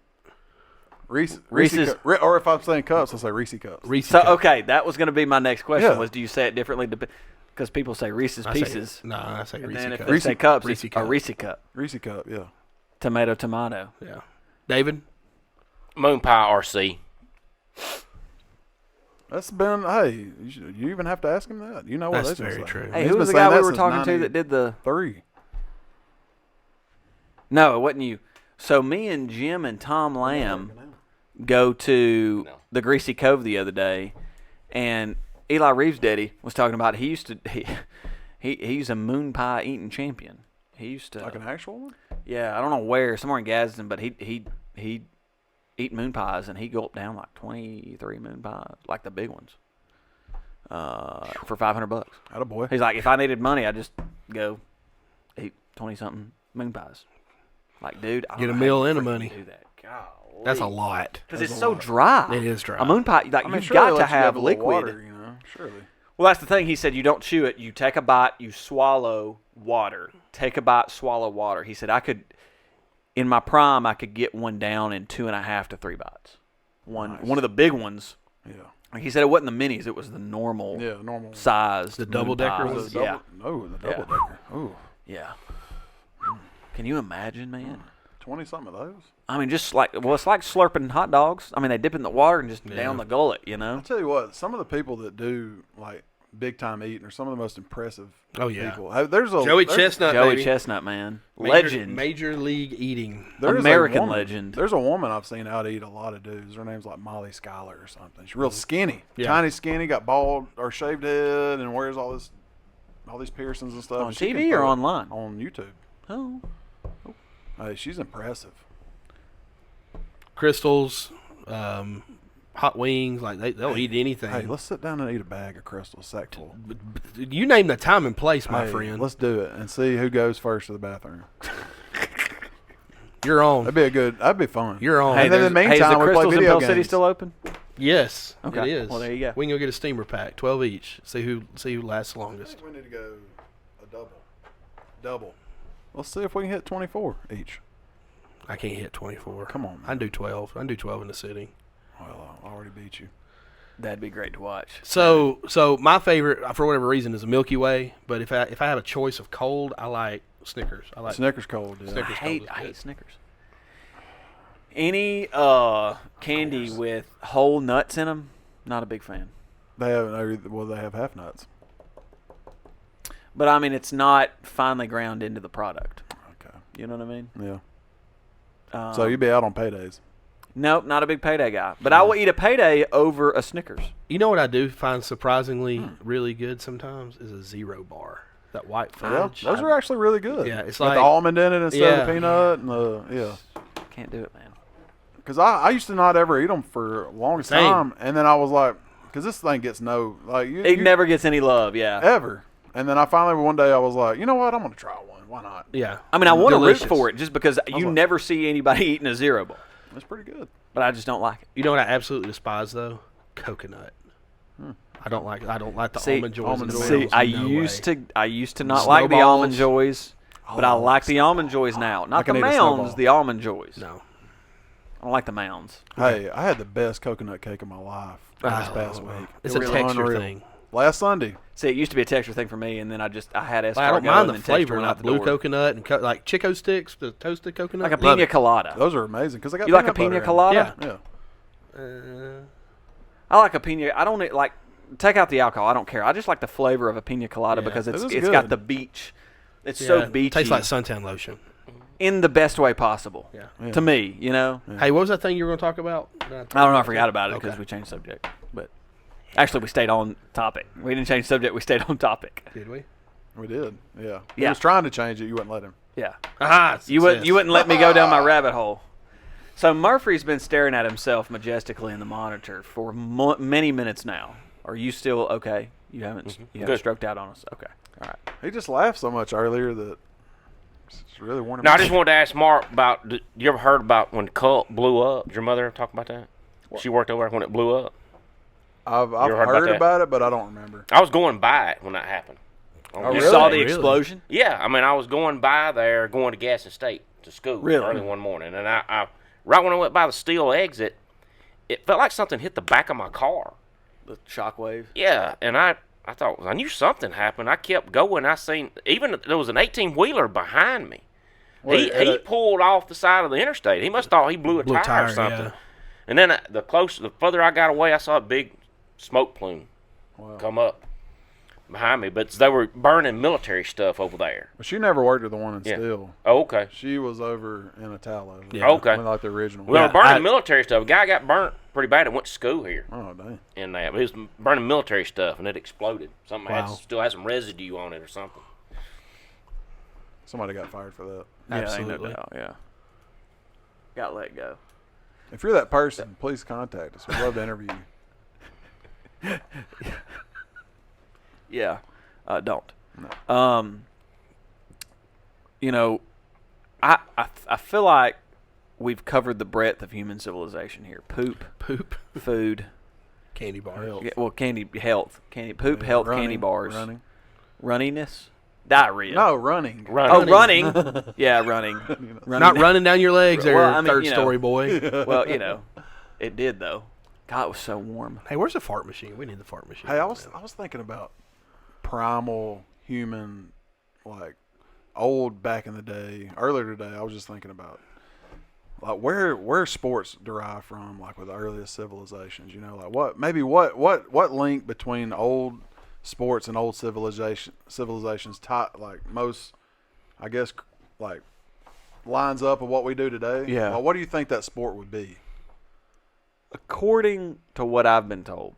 Reese's. Or if I'm saying cups, I'll say Reese cups. Reese's. So cup. okay, that was going to be my next question. Yeah. Was do you say it differently? Because people say Reese's I say- Pieces. I say And Reese's then if cup. they say cups, Reese it's cup. a Reese cup. Reese cup, yeah. Tomato. Yeah. David. Moon Pie RC. That's been. Hey, you even have to ask him that. You know what? That's they've been very saying. true. Hey, He's who was the been guy saying we that were since talking to that did the? 93. No, it wasn't you. So me and Jim and Tom Lamb go to the Greasy Cove the other day, and Eli Reeves' daddy was talking about he's a moon pie eating champion. He used to Like an actual one? yeah, I don't know where, somewhere in Gadsden, but he'd eat moon pies and he'd gulp down like 23 moon pies, like the big ones, for $500. Attaboy. He's like, if I needed money, I'd just go eat 20-something moon pies. Like, dude, I don't Get a know meal how you and a freaking money. do that. Golly. That's a lot. Because it's so dry. It is dry. A moon pie, like, I mean, you've surely got let to you have a little liquid. Water, surely. Well, that's the thing. He said you don't chew it. You take a bite, you swallow water. Take a bite, swallow water. He said in my prime, I could get one down in 2.5 to 3 bites. One of the big ones. Yeah. Like he said, it wasn't the minis. It was the normal Normal. size. The double-deckers? Yeah. No, the Yeah. double decker. Ooh. Yeah. Can you imagine, man? 20-something of those. I mean, it's like slurping hot dogs. I mean, they dip in the water and just down the gullet, you know? I'll tell you what, some of the people that do, like, big time eating are some of the most impressive yeah. people. There's a Joey Chestnut, Joey baby. Chestnut, man. Legend. Major league eating. American legend. There's a woman I've seen out eat a lot of dudes. Her name's like Molly Schuyler or something. She's real skinny. Tiny skinny, got bald or shaved head, and wears all these piercings and stuff. On TV or online? On YouTube. Oh. Hey, she's impressive. Crystals, hot wings, like they'll eat anything. Hey, let's sit down and eat a bag of Crystals, sack full. You name the time and place, my friend. Let's do it and see who goes first to the bathroom. You're on. That'd be fun. You're on. And then in the meantime, is the we play Crystals in video Pell games. City still open? Yes, Okay. it is. Well, there you go. We can go get a steamer pack, 12 each. See who lasts I longest. think we need to go a double. Let's see if we can hit 24 each. I can't hit 24. Come on, man. I can do 12. I can do 12 in the city. Well, I already beat you. That'd be great to watch. So my favorite, for whatever reason, is a Milky Way. But if I have a choice of cold, I like Snickers. I like Snickers cold. Yeah. Snickers. I hate Snickers. Any candy with whole nuts in them, not a big fan. They have half nuts. But I mean, it's not finely ground into the product. Okay. You know what I mean? Yeah. So you'd be out on paydays. Nope, not a big payday guy. But I will eat a payday over a Snickers. You know what I do find surprisingly really good sometimes is a Zero bar. That white Yeah, fudge. those are actually really good. Yeah, it's with like the almond in it instead of the yeah. peanut and the Can't do it, man. Because I used to not ever eat them for a long Same. time, and then I was like, because this thing gets It never gets any love, yeah. ever. And then I finally one day I was like, you know what, I'm gonna try one. Why not? Yeah. I mean, I want to root Delicious. for it just because you never see anybody eating a Zero Ball. It's pretty good. But I just don't like it. You know what I absolutely despise though? Coconut. I don't like the almond joys. and the Joys. Mills, I no used way. to not like the almond Snowballs. joys, but I like the almond joys now. I Not the can eat a mounds, snowball. the almond joys. No. I don't like the mounds. Hey, I had the best coconut cake of my life this past week. It's It a was texture unreal. thing. Last Sunday. See, it used to be a texture thing for me, and then I had escargot. I don't mind and the then flavor, texture went like out the blue door. coconut and like Chico sticks, the toasted coconut. Like a Love pina it. colada. Those are amazing because they got You like a peanut pina butter colada? Yeah. in it. Yeah. I like a pina. I don't like. Take out the alcohol. I don't care. I just like the flavor of a pina colada Yeah, because it is it's got good. the beach. It's Yeah, so beachy. Tastes like suntan lotion. in the best way possible. Yeah. To me, you know. Hey, what was that thing you were going to talk about? I don't know. I forgot about it because Okay. we changed subject. But actually, we stayed on topic. We didn't change subject. We stayed on topic. Did we? We did. Yeah. He Yeah. was trying to change it. You wouldn't let him. Yeah. Aha! You wouldn't let me go down my rabbit hole. So Murphy's been staring at himself majestically in the monitor for many minutes now. Are you still okay? You haven't Good. stroked out on us. Okay. All right. He just laughed so much earlier that it's really warning Now, me. I just wanted to ask Mark about, you ever heard about when Cult blew up? Did your mother talk about that? She worked over there when it blew up. I've ever heard heard about about, that? it, but I don't remember. I was going by it when that happened. Oh, You really? saw the Really? explosion? Yeah, I mean, I was going by there, going to Gaston State to school Really? early one morning, and I right when I went by the steel exit, it felt like something hit the back of my car. The shockwave. Yeah, and I thought, I knew something happened. I kept going. I seen, even there was an 18-wheeler behind me. Wait, He pulled off the side of the interstate. He must have thought he blew a Blew a tire or tire, something. yeah. And then the further I got away, I saw a big smoke plume come up behind me. But they were burning military stuff over there. But she never worked with the one in Yeah. Steel. Oh, okay. She was over in Italo. Yeah. Okay. Like the original. Well, Yeah, they were burning I- military stuff. A guy got burnt pretty bad and went to school here. Oh, dang. In that, but he was burning military stuff and it exploded. Something Wow. still had some residue on it or something. Somebody got fired for that. Absolutely. Yeah, ain't no doubt, yeah. Got let go. If you're that person, please contact us. We'd love to interview you. Yeah. Don't. No. You know, I feel like we've covered the breadth of human civilization here. Poop, food, Candy bar. yeah, well, candy, health, poop, health, Running, candy bars, Running. runniness, diarrhea. No, running. Oh, running. Yeah, running. Not running down your legs there, Well, I mean, third you know. story boy. Well, you know, it did though. God, it was so warm. Hey, where's the fart machine? We need the fart machine. Hey, I was thinking about primal human, like old back in the day. Earlier today, I was just thinking about like where sports derive from, like with the earliest civilizations. You know, like what link between old sports and old civilizations like most, I guess, like lines up with what we do today? Yeah. Well, what do you think that sport would be? According to what I've been told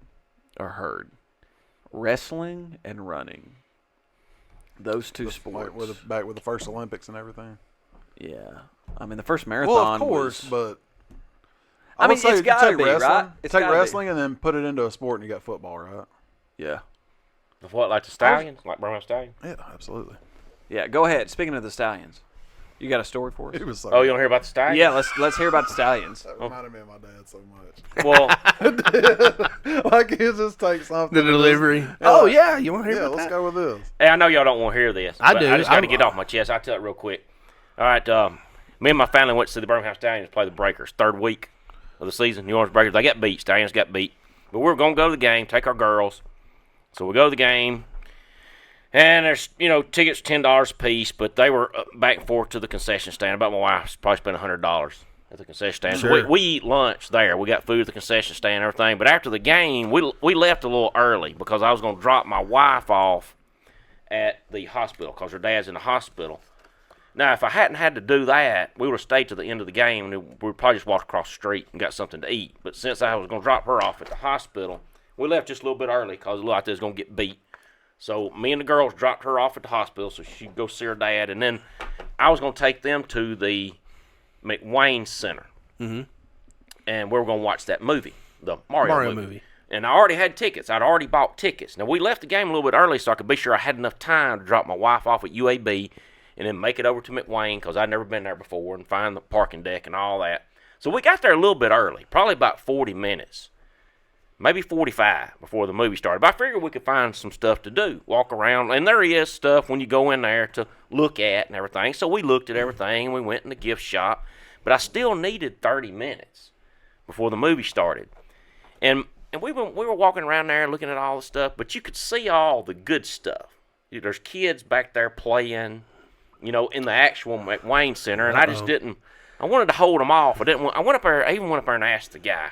or heard, wrestling and running. Those two sports. Like back with the first Olympics and everything. Yeah. I mean, the first marathon. Well, of course, but I mean, it's got to be, right? Take wrestling and then put it into a sport, and you got football, right? Yeah. What, like the Stallions? Like Birmingham Stallions? Yeah, absolutely. Yeah, go ahead. Speaking of the Stallions, you got a story for us? He was so Oh, you don't hear about the Stallions? Yeah, let's hear about the Stallions. That reminded me of my dad so much. Well, Like he just take something. The delivery. You want to hear Yeah, about let's that? go with this. hey, I know y'all don't want to hear this. I but do. I just got to get off my chest. I'll tell it real quick. All right, me and my family went to see the Birmingham Stallions play the Breakers, third week of the season. New Orleans Breakers, they got beat. Stallions got beat. But we were going to go to the game, take our girls. So we go to the game. And there's, tickets $10 a piece, but they were back and forth to the concession stand. About my wife probably spent $100 at the concession stand. Sure. We eat lunch there. We got food at the concession stand and everything. But after the game, we left a little early because I was going to drop my wife off at the hospital because her dad's in the hospital. Now, if I hadn't had to do that, we would have stayed to the end of the game and we would probably just walked across the street and got something to eat. But since I was going to drop her off at the hospital, we left just a little bit early because it looked like they was going to get beat. So me and the girls dropped her off at the hospital so she could go see her dad. And then I was going to take them to the McWayne Center. Mm-hmm. And we were going to watch that movie, the Mario movie. And I already had tickets. I'd already bought tickets. Now, we left the game a little bit early so I could be sure I had enough time to drop my wife off at UAB and then make it over to McWayne because I'd never been there before and find the parking deck and all that. So we got there a little bit early, probably about 40 minutes. Maybe 45 before the movie started. But I figured we could find some stuff to do. Walk around. And there is stuff when you go in there to look at and everything. So we looked at everything and we went in the gift shop. But I still needed 30 minutes before the movie started. And we were walking around there looking at all the stuff. But you could see all the good stuff. There's kids back there playing, in the actual McWayne Center. And I just didn't. I wanted to hold them off. I even went up there and asked the guy.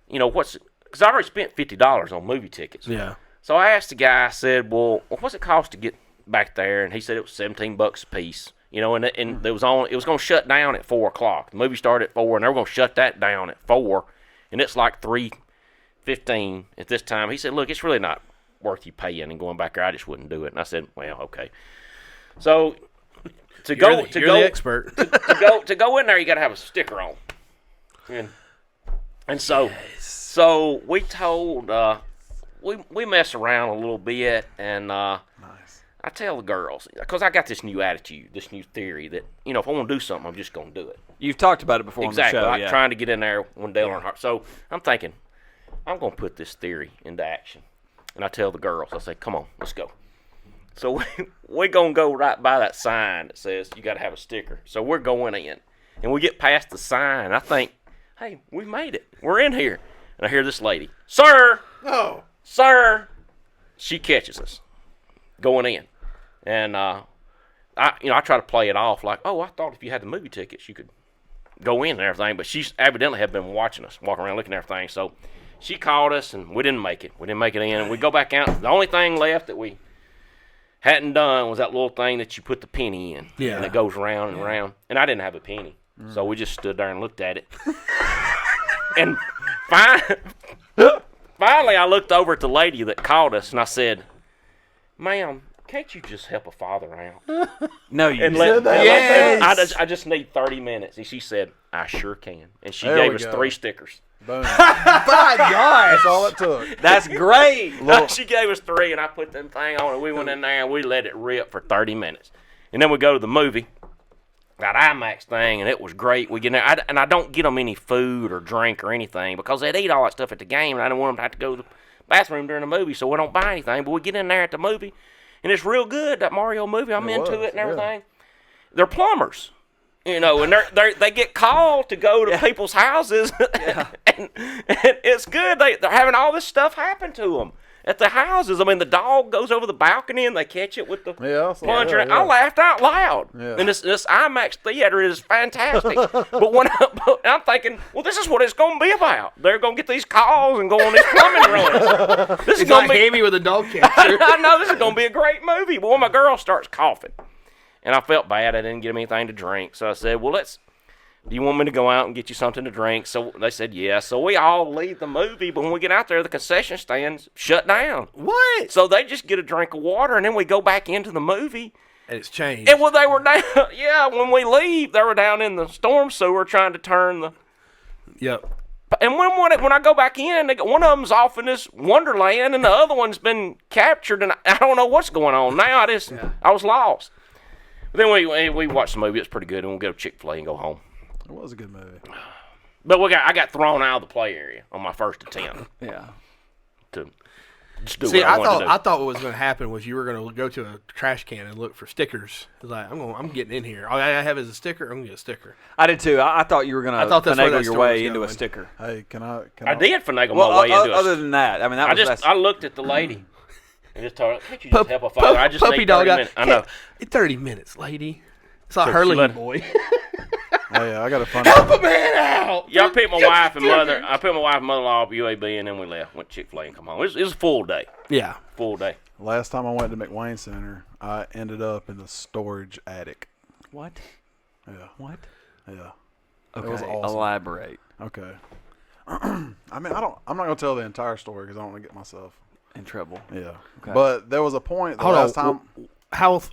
Because I already spent $50 on movie tickets. Yeah. So I asked the guy, I said, well, what's it cost to get back there? And he said it was $17 a piece. And it was going to shut down at 4 o'clock. The movie started at 4, and they were going to shut that down at 4. And it's like 3:15 at this time. He said, look, it's really not worth you paying and going back there. I just wouldn't do it. And I said, well, okay. So You're the expert. to go in there, you got to have a sticker on. And so we told we mess around a little bit, and nice. I tell the girls because I got this new attitude, this new theory that if I want to do something, I'm just going to do it. You've talked about it before exactly, on the show. Like trying to get in there when Dale Earnhardt. So I'm thinking I'm going to put this theory into action, and I tell the girls, I say, "Come on, let's go." So we're going to go right by that sign that says you got to have a sticker. So we're going in, and we get past the sign. I think, hey, we made it. We're in here. And I hear this lady, sir, No. sir. She catches us going in. And I try to play it off like, oh, I thought if you had the movie tickets, you could go in and everything. But she's evidently had been watching us, walking around looking at everything. So she called us, and we didn't make it. We didn't make it in. And we go back out. The only thing left that we hadn't done was that little thing that you put the penny in. Yeah. And it goes round and round. And I didn't have a penny. So we just stood there and looked at it. And finally, I looked over at the lady that called us, and I said, ma'am, can't you just help a father out? No, you And said that. Yes. I just need 30 minutes. And she said, I sure can. And she There gave we us go. 3 stickers. Boom. My gosh. That's all it took. That's great. She gave us 3, and I put them thing on, and we went in there, and we let it rip for 30 minutes. And then we go to the movie. That IMAX thing, and it was great. We get in there, and I don't get them any food or drink or anything because they'd eat all that stuff at the game, and I didn't want them to have to go to the bathroom during the movie, so we don't buy anything. But we get in there at the movie, and it's real good, that Mario movie. I'm into it and everything. They're plumbers, and they get called to go to people's houses, and it's good. They're having all this stuff happen to them. at the houses. I mean, the dog goes over the balcony and they catch it with the plunger. Yeah. I laughed out loud. Yeah. And this IMAX theater is fantastic. But when I'm thinking, well, this is what it's going to be about. They're going to get these calls and go on these plumbing runs. This is going to be Hammy with a dog catcher. I know this is going to be a great movie. But when my girl starts coughing, and I felt bad, I didn't get him anything to drink. So I said, well, do you want me to go out and get you something to drink? So they said, yeah. So we all leave the movie, but when we get out there, the concession stands shut down. What? So they just get a drink of water, and then we go back into the movie. And it's changed. And when they were down, when we leave, they were down in the storm sewer trying to turn the. Yep. And when I go back in, one of them's off in this wonderland, and the other one's been captured, and I don't know what's going on now. I was lost. But then we watched the movie. It's pretty good, and we'll go to Chick-fil-A and go home. It was a good movie. But I got thrown out of the play area on my first attempt. Yeah. To just do See, what I wanted to do. I thought what was going to happen was you were going to go to a trash can and look for stickers. I was like, I'm getting in here. All I have is a sticker. I'm going to get a sticker. I did too. I thought you were going to finagle your way into a sticker. Hey, can I I did finagle my way into it. Other than that, I mean, I looked at the lady and just told her, can't you just help a father? I just puppy need dog 30 minutes. I know. 30 minutes, lady. It's not So Hurley, she let- boy. Hey, I got a fun. Help a man out. Yeah, I picked my wife and mother-in-law up UAB, and then we left. Went to Chick-fil-A and come home. It was a full day. Yeah. Full day. Last time I went to McWayne Center, I ended up in the storage attic. What? Yeah. What? Yeah. Okay. was awesome. Elaborate. Okay. I mean, I'm not gonna tell the entire story because I don't want to get myself In trouble. Yeah. Okay. But there was a point the Hold last on. time.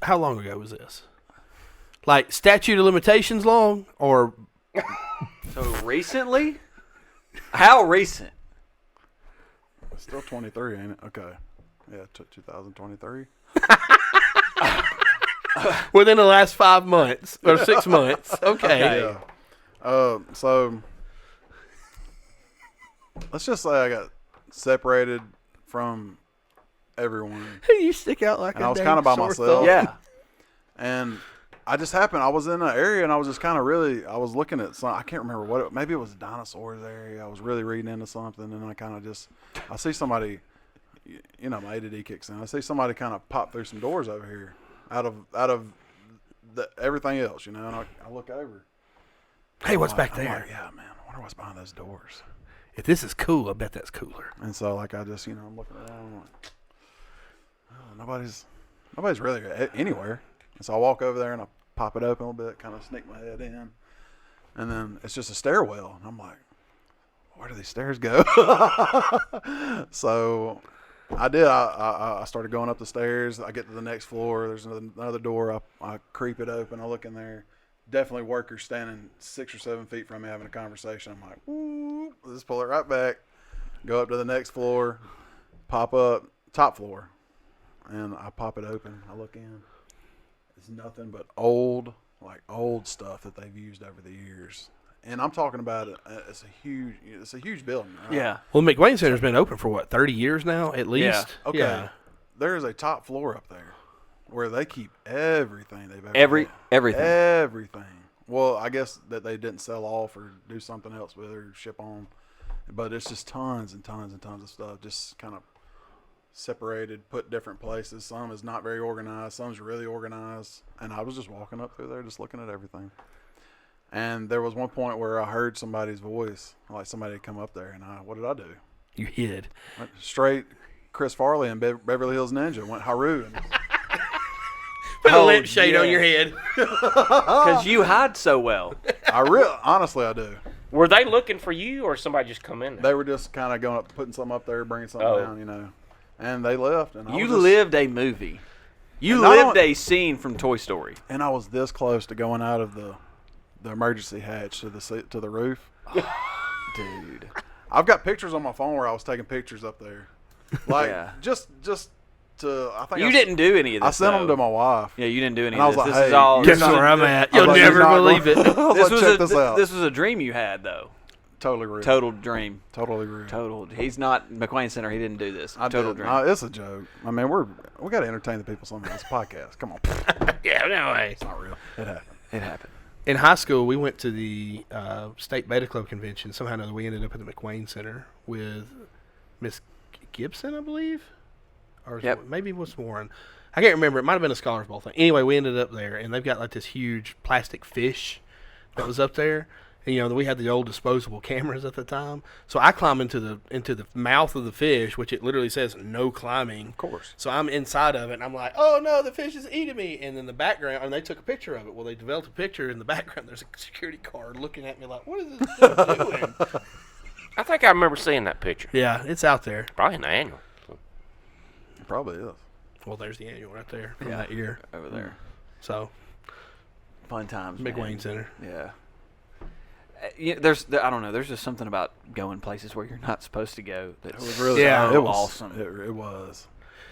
How long ago was this? Like statute of limitations long or So recently? How recent? It's still 23, ain't it? Okay. Yeah, 2023. within the last 5 months or 6 months? Okay. Yeah. So let's just say I got separated from everyone. You stick out like And a I was dang kind of by sore myself. thumb. Yeah. And I just happened, I was in an area and I was just kind of I was looking at some, I can't remember what, maybe it was the dinosaurs area. I was really reading into something and I kind of I see somebody, my ADD kicks in. I see somebody kind of pop through some doors over here out of everything else, and I look over. Hey, what's back I'm there? like, yeah, man, I wonder what's behind those doors. If this is cool, I bet that's cooler. And so, like, I just, I'm looking around. I'm like, oh, nobody's really anywhere. And so I walk over there and I pop it open a little bit, kind of sneak my head in. And then it's just a stairwell. And I'm like, where do these stairs go? So I did. I started going up the stairs. I get to the next floor. There's another door. I creep it open. I look in there. Definitely workers standing 6 or 7 feet from me having a conversation. I'm like, ooh, let's pull it right back. Go up to the next floor, pop up, top floor, and I pop it open. I look in. It's nothing but old stuff that they've used over the years. And I'm talking about it. It's a huge building. Right? Yeah. Well, McWayne Center's been open for 30 years now, at least. Yeah. Okay. Yeah. There is a top floor up there where they keep everything they've ever had. Everything. Everything. Well, I guess that they didn't sell off or do something else with it or ship on. But it's just tons and tons and tons of stuff just kind of separated, put different places. Some is not very organized. Some's really organized. And I was just walking up through there just looking at everything. And there was one point where I heard somebody's voice, like somebody had come up there. And what did I do? You hid. Went straight Chris Farley and Beverly Hills Ninja. Went Haru. And Put a lip shade on your head. Because you hide so well. honestly, I do. Were they looking for you, or somebody just come in there? They were just kind of going up, putting something up there, bringing something down, And they left. And You lived a movie. You And lived a scene from Toy Story. And I was this close to going out of the emergency hatch to the roof. Dude. I've got pictures on my phone where I was taking pictures up there. Like, Yeah. just to, I think You didn't do any of this. I sent them to my wife. Yeah, you didn't do any And I of was this. like, This is hey, all. Guess You're not- where I'm at. I You'll was like, never you're not believe it. I was like, check this out. This was a dream you had, though. Totally real. Total dream. Totally real. Total. He's not McWayne Center. He didn't do this. Total dream. No, it's a joke. I mean, we got to entertain the people somehow. It's a podcast. Come on. Yeah, no way. It's not real. It happened. It happened. In high school, we went to the State Beta Club convention. Somehow or another, we ended up at the McWayne Center with Miss Gibson, I believe. or Yep. maybe it was Warren. I can't remember. It might have been a Scholars Bowl thing. Anyway, we ended up there, and they've got like this huge plastic fish that was up there. And, we had the old disposable cameras at the time. So I climb into the mouth of the fish, which it literally says no climbing. Of course. So I'm inside of it, and I'm like, oh, no, the fish is eating me. And in the background, and they took a picture of it. Well, they developed a picture in the background. There's a security guard looking at me like, what is this stuff doing? I think I remember seeing that picture. Yeah, it's out there. Probably in the annual. It probably is. Well, there's the annual right there from that year. Over there. So, Fun times, Big man. Wayne Center. Yeah. I don't know. There's just something about going places where you're not supposed to go. That It was really Yeah. it was awesome. It was.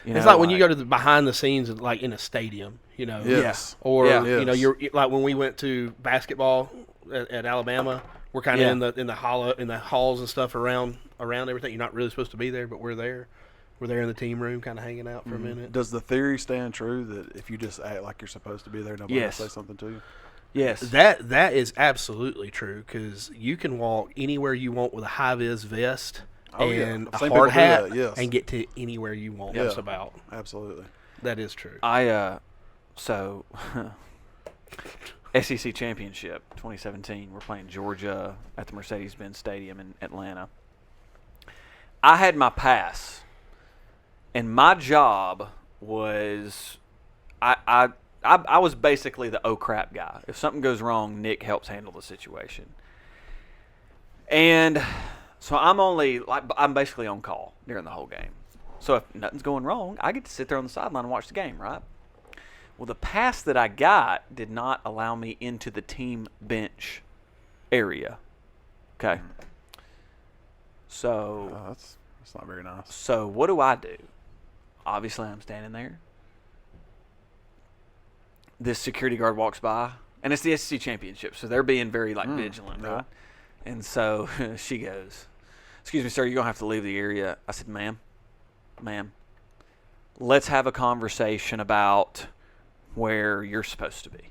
It's like when you go to the behind the scenes, like in a stadium, Yes. or Yeah. Yes. you're like when we went to basketball at Alabama, we're kind of in the halls and stuff around everything. You're not really supposed to be there, but we're there. We're there in the team room, kind of hanging out for a minute. Does the theory stand true that if you just act like you're supposed to be there, nobody will say something to you? Yes. That is absolutely true because you can walk anywhere you want with a high vis vest and I've a seen hard people do hat that, yes. and get to anywhere you want. Yeah. Just about. Absolutely. That is true. So SEC Championship 2017, we're playing Georgia at the Mercedes-Benz Stadium in Atlanta. I had my pass, and my job was I was basically the oh crap guy. If something goes wrong, Nick helps handle the situation. And so I'm basically on call during the whole game. So if nothing's going wrong, I get to sit there on the sideline and watch the game, right? Well, the pass that I got did not allow me into the team bench area. Okay. So That's not very nice. So what do I do? Obviously, I'm standing there. This security guard walks by, and it's the SEC Championship, so they're being very vigilant, right? And so she goes, "Excuse me, sir, you're gonna have to leave the area." I said, "Ma'am, let's have a conversation about where you're supposed to be.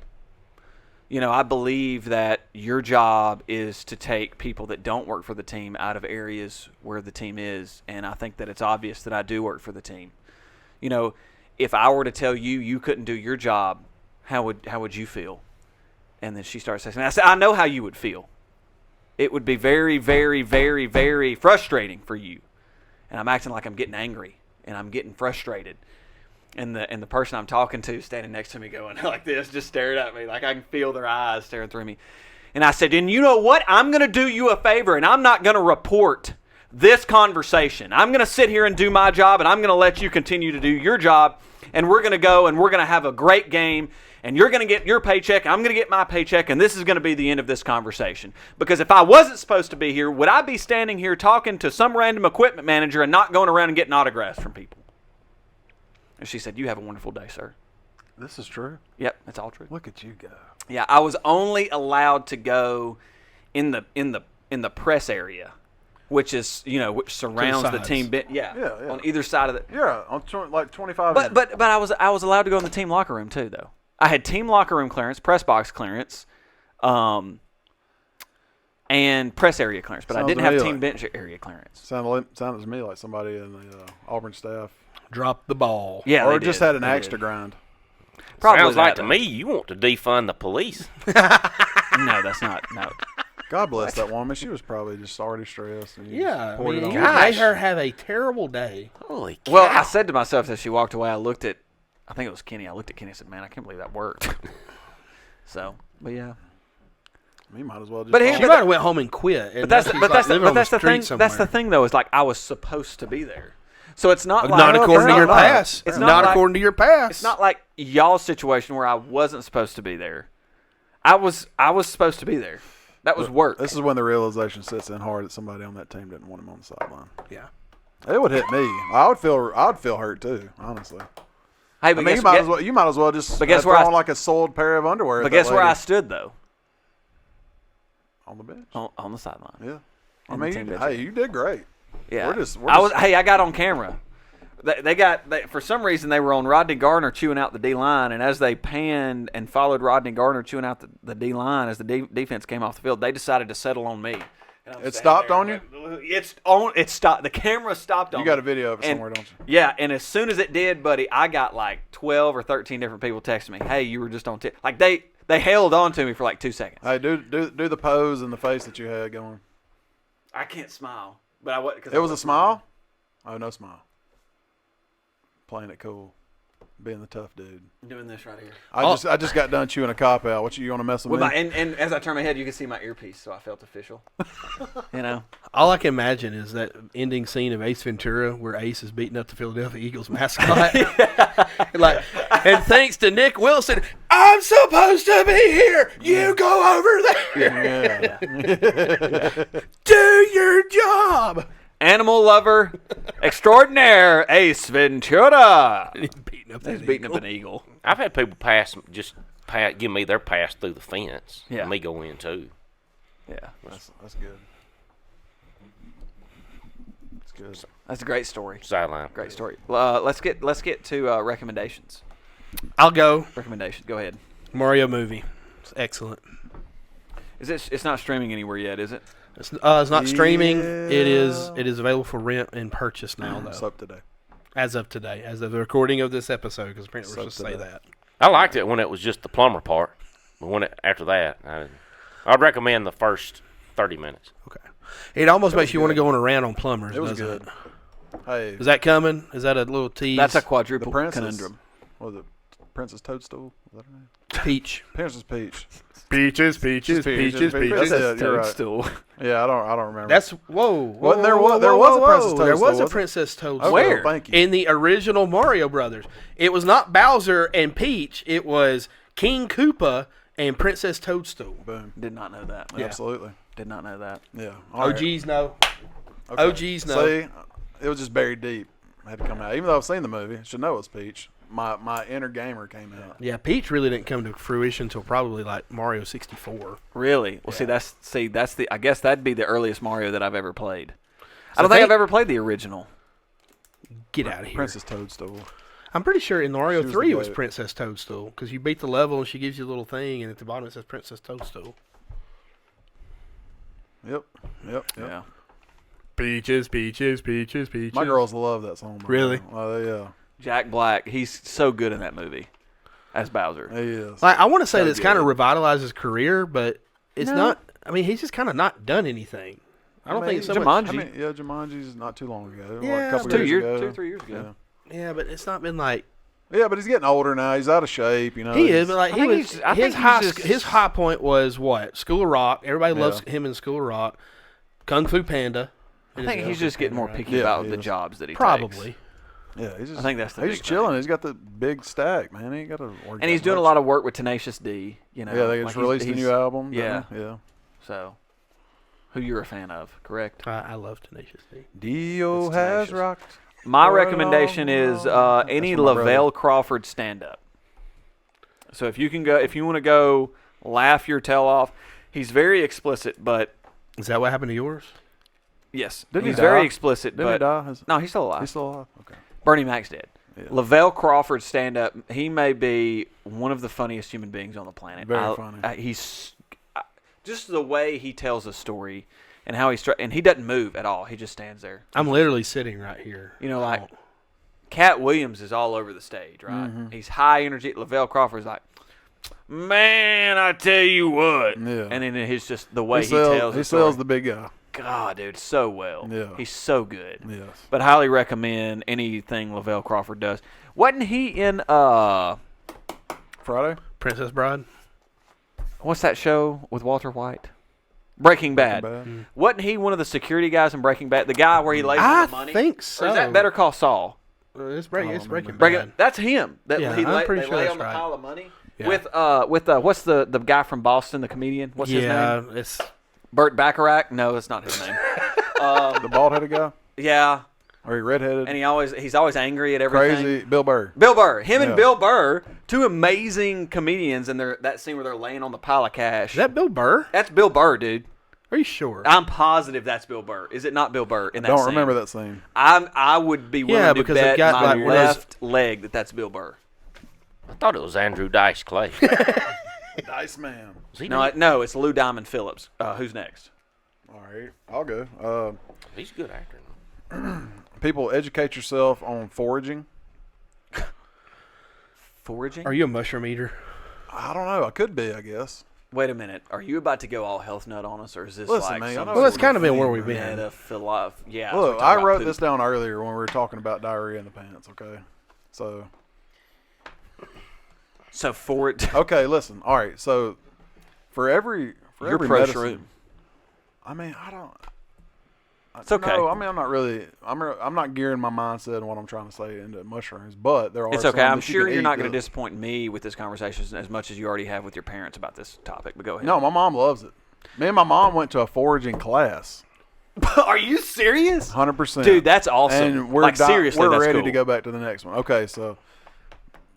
I believe that your job is to take people that don't work for the team out of areas where the team is, and I think that it's obvious that I do work for the team. If I were to tell you you couldn't do your job, how would you feel?" And then she starts saying, I said, "I know how you would feel. It would be very, very, very, very frustrating for you." And I'm acting like I'm getting angry and I'm getting frustrated. And the person I'm talking to standing next to me going like this, just staring at me, like I can feel their eyes staring through me. And I said, "And you know what? I'm going to do you a favor, and I'm not going to report this conversation. I'm going to sit here and do my job, and I'm going to let you continue to do your job, and we're going to go, and we're going to have a great game, and you're going to get your paycheck, I'm going to get my paycheck, and this is going to be the end of this conversation. Because if I wasn't supposed to be here, would I be standing here talking to some random equipment manager and not going around and getting autographs from people?" And she said, "You have a wonderful day, sir." This is true. Yep, it's all true. Look at you go. Yeah, I was only allowed to go in the press area, which is which surrounds the team. Yeah. On either side of it. Yeah, on 25. But I was allowed to go in the team locker room too, though. I had team locker room clearance, press box clearance, and press area clearance, but I didn't have team bench area clearance. Sounded to me like somebody in the Auburn staff. Drop the ball. Yeah, or just had an axe to grind. Probably Sounds like that, to me you want to defund the police. No, that's not. No. God bless that woman. She was probably just already stressed. And you Yeah, just poured it on you her. made her have a terrible day. Holy cow. Well, I said to myself as she walked away, I think it was Kenny. I looked at Kenny and said, "Man, I can't believe that worked." So, but yeah. You might as well just. But She might have went home and quit. And But that's she's the living thing. on That's the thing, though. Is like I was supposed to be there, so it's not like Not according to your pass. It's not like- according to your pass. It's not like y'all's situation where I wasn't supposed to be there. I was supposed to be there. That was work. This is when the realization sets in hard that somebody on that team didn't want him on the sideline. Yeah. It would hit me. I would feel hurt too, honestly. Hey, I but mean, you might as well just but guess throw where on like a soiled pair of underwear. But guess where I stood though? On the bench. On the sideline. Yeah. I In the mean, team bench. hey, you did great. Yeah. I I got on camera. For some reason they were on Rodney Gardner chewing out the D line, and as they panned and followed Rodney Gardner chewing out the D line as the defense came off the field, they decided to settle on me. It stopped on you? It's on. It stopped. The camera stopped on. You got me. a video of it somewhere, don't you? Yeah, and as soon as it did, buddy, I got like 12 or 13 different people texting me, "Hey, you were just on like they held on to me for like 2 seconds." Hey, do the pose and the face that you had going. I can't smile, but I wasn't. It was a smile? Oh, no smile. Playing it cool. Being the tough dude. I'm doing this right here. I just got done chewing a cop out. What you want to mess with me? And as I turn my head, you can see my earpiece, so I felt official. You know. All I can imagine is that ending scene of Ace Ventura where Ace is beating up the Philadelphia Eagles mascot. And thanks to Nick Wilson, I'm supposed to be here. You go over there. Yeah. Do your job. Animal lover extraordinaire, Ace Ventura. He's beating up an eagle. I've had people give me their pass through the fence. Yeah. And me go in too. Yeah, That's good. That's good. that's a great story. Sideline. Great story. Let's get to recommendations. I'll go. Recommendations. Go ahead. Mario movie. It's excellent. It's not streaming anywhere yet, is it? It's not streaming. Yeah. It is available for rent and purchase now, though. It's up today. As of today, as of the recording of this episode, because apparently we're supposed to say today. that. I liked it when it was just the plumber part. But after that, I'd recommend the first 30 minutes. Okay. It almost makes you want to good. go on a rant on plumbers. It was doesn't good. it? Hey, Is that coming? Is that a little tease? That's a the quadruple princess. conundrum. What was it? Princess Toadstool? Was that her name? Peach. Princess Peach. Peaches. That's it. You're right. Toadstool. Yeah, I don't remember. That's whoa. There was a Princess There Toadstool, was a wasn't Princess Toadstool. Okay, Where? Thank you. In the original Mario Brothers, it was not Bowser and Peach. It was King Koopa and Princess Toadstool. Boom. Did not know that. Yeah. Absolutely. Did not know that. Yeah. All right. OGs know. Okay. OGs know. See, it was just buried deep. It had to come out. Even though I've seen the movie, I should know it's Peach. My inner gamer came out. Yeah, Peach really didn't come to fruition until probably like Mario 64. Really? Well, Yeah. that's the. I guess that'd be the earliest Mario that I've ever played. So I don't think I've ever played the original. Get out of here. Princess Toadstool. I'm pretty sure in Mario She was 3 the it was goat. Princess Toadstool because you beat the level and she gives you a little thing and at the bottom it says Princess Toadstool. Yep. Yeah. Peaches. My girls love that song. Really? Yeah. Jack Black. He's so good in that movie as Bowser. He is. Like, I want to say So that's kind of good. revitalized his career, but it's No. not. I mean, he's just kind of not done anything. I don't think it's so much. Jumanji. Jumanji's not too long ago. Yeah, a couple but- years ago. 2 or 3 years ago. Yeah, but it's not been like Yeah, but he's getting older now. He's out of shape. You know. he is. He's- But like I he think was, he's- I think he's his high point was what? School of Rock. Everybody loves Yeah. him in School of Rock. Kung Fu Panda. I think he's just getting more picky Yeah, about he the is. jobs that he Probably. takes. Yeah, he's just. I think that's the He's big just chilling. thing. He's got the big stack, man. He ain't got to work. And he's doing a lot of work with Tenacious D. You know. Yeah, they Like just released a new album. Yeah. didn't they? Yeah. So, who you're a fan of, correct? I love Tenacious D. Dio It's has tenacious. rocked. My For a recommendation long, is long- any That's for my brother. Lavelle Crawford stand-up. So if you want to go laugh your tail off, he's very explicit, but Is that what happened to yours? yes, Didn't he's he very die? explicit. Didn't he But die? no, he's still alive. He's still alive. Okay. Bernie Mac's dead. Yeah. Lavelle Crawford stand-up. He may be one of the funniest human beings on the planet. Very funny. He's just the way he tells a story and how and he doesn't move at all. He just stands there. I'm literally sitting right here. You know, like Cat Williams is all over the stage, right? He's high energy. Lavelle Crawford's like, man, I tell you what. Yeah. And then his just the way he sells, tells he the sells story. the big guy. God, dude, so well. Yeah. He's so good. Yes. But highly recommend anything Lavelle Crawford does. Wasn't he in Friday. Princess Bride. what's that show with Walter White? Breaking Bad. Wasn't he one of the security guys in Breaking Bad? The guy where he lays on the money? I think so. Or is that Better Call Saul? It's I don't Breaking remember. Bad. That's him. That Yeah, he I'm pretty they sure lay that's on the right. pile of money. Yeah. With what's the guy from Boston, the comedian? What's his name? Yeah, it's Burt Bacharach? No, that's not his name. The bald-headed guy, Yeah, or he redheaded, and he's always angry at everything. crazy Bill Burr. Bill Burr, him and Yeah. Bill Burr, two amazing comedians, and that scene where they're laying on the pile of cash. is that Bill Burr? That's Bill Burr, dude. Are you sure? I'm positive that's Bill Burr. Is it not Bill Burr in that Don't scene? remember that scene. I would be willing Yeah, to because they've bet got, my like, one of those- left leg that's Bill Burr. I thought it was Andrew Dice Clay. Dice Man. Was he No, it's Lou Diamond Phillips. Who's next? All right, I'll go. He's a good actor. People, educate yourself on foraging. Foraging? Are you a mushroom eater? I don't know. I could be, I guess. Wait a minute. Are you about to go all health nut on us, or is this Listen, like man, some I know Well, that's what kind of you're been where thinking, we've man. been. Yeah. Look, we're talking I about wrote poop. this down earlier when we were talking about diarrhea in the pants. Okay, so Okay, listen. All right, so for every you're every pro medicine, shroom. I mean, I don't. It's okay. No, I mean, I'm not really. I'm not gearing my mindset and what I'm trying to say into mushrooms, but there are. It's some okay. I'm that you sure can you're eat not going to that- disappoint me with this conversation as much as you already have with your parents about this topic. But go ahead. No, my mom loves it. Me and my mom went to a foraging class. Are you serious? 100%. Dude, that's awesome. And we're like seriously, we're that's ready cool. to go back to the next one. Okay, so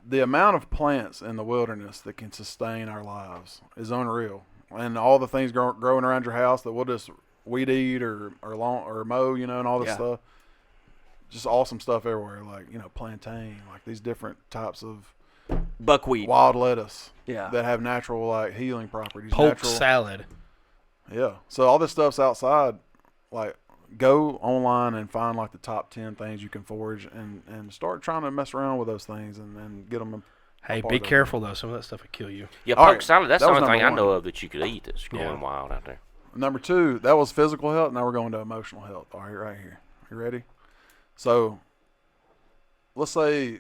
the amount of plants in the wilderness that can sustain our lives is unreal, and all the things growing around your house that we'll just weed eat or mow, and all this Yeah. stuff. Just awesome stuff everywhere, like plantain, like these different types of Buckwheat. wild lettuce Yeah. that have natural like healing properties. Polk natural, salad. yeah. So all this stuff's outside. Like, go online and find like the top 10 things you can forage, and start trying to mess around with those things and get them. Hey, part be of it. careful though. Some of that stuff will kill you. Yeah, All poke right, salad. That's that the was only thing I number know one. of that you could eat that's growing wild out there. Number 2, that was physical health. Now we're going to emotional health. All right, right here. You ready? So, let's say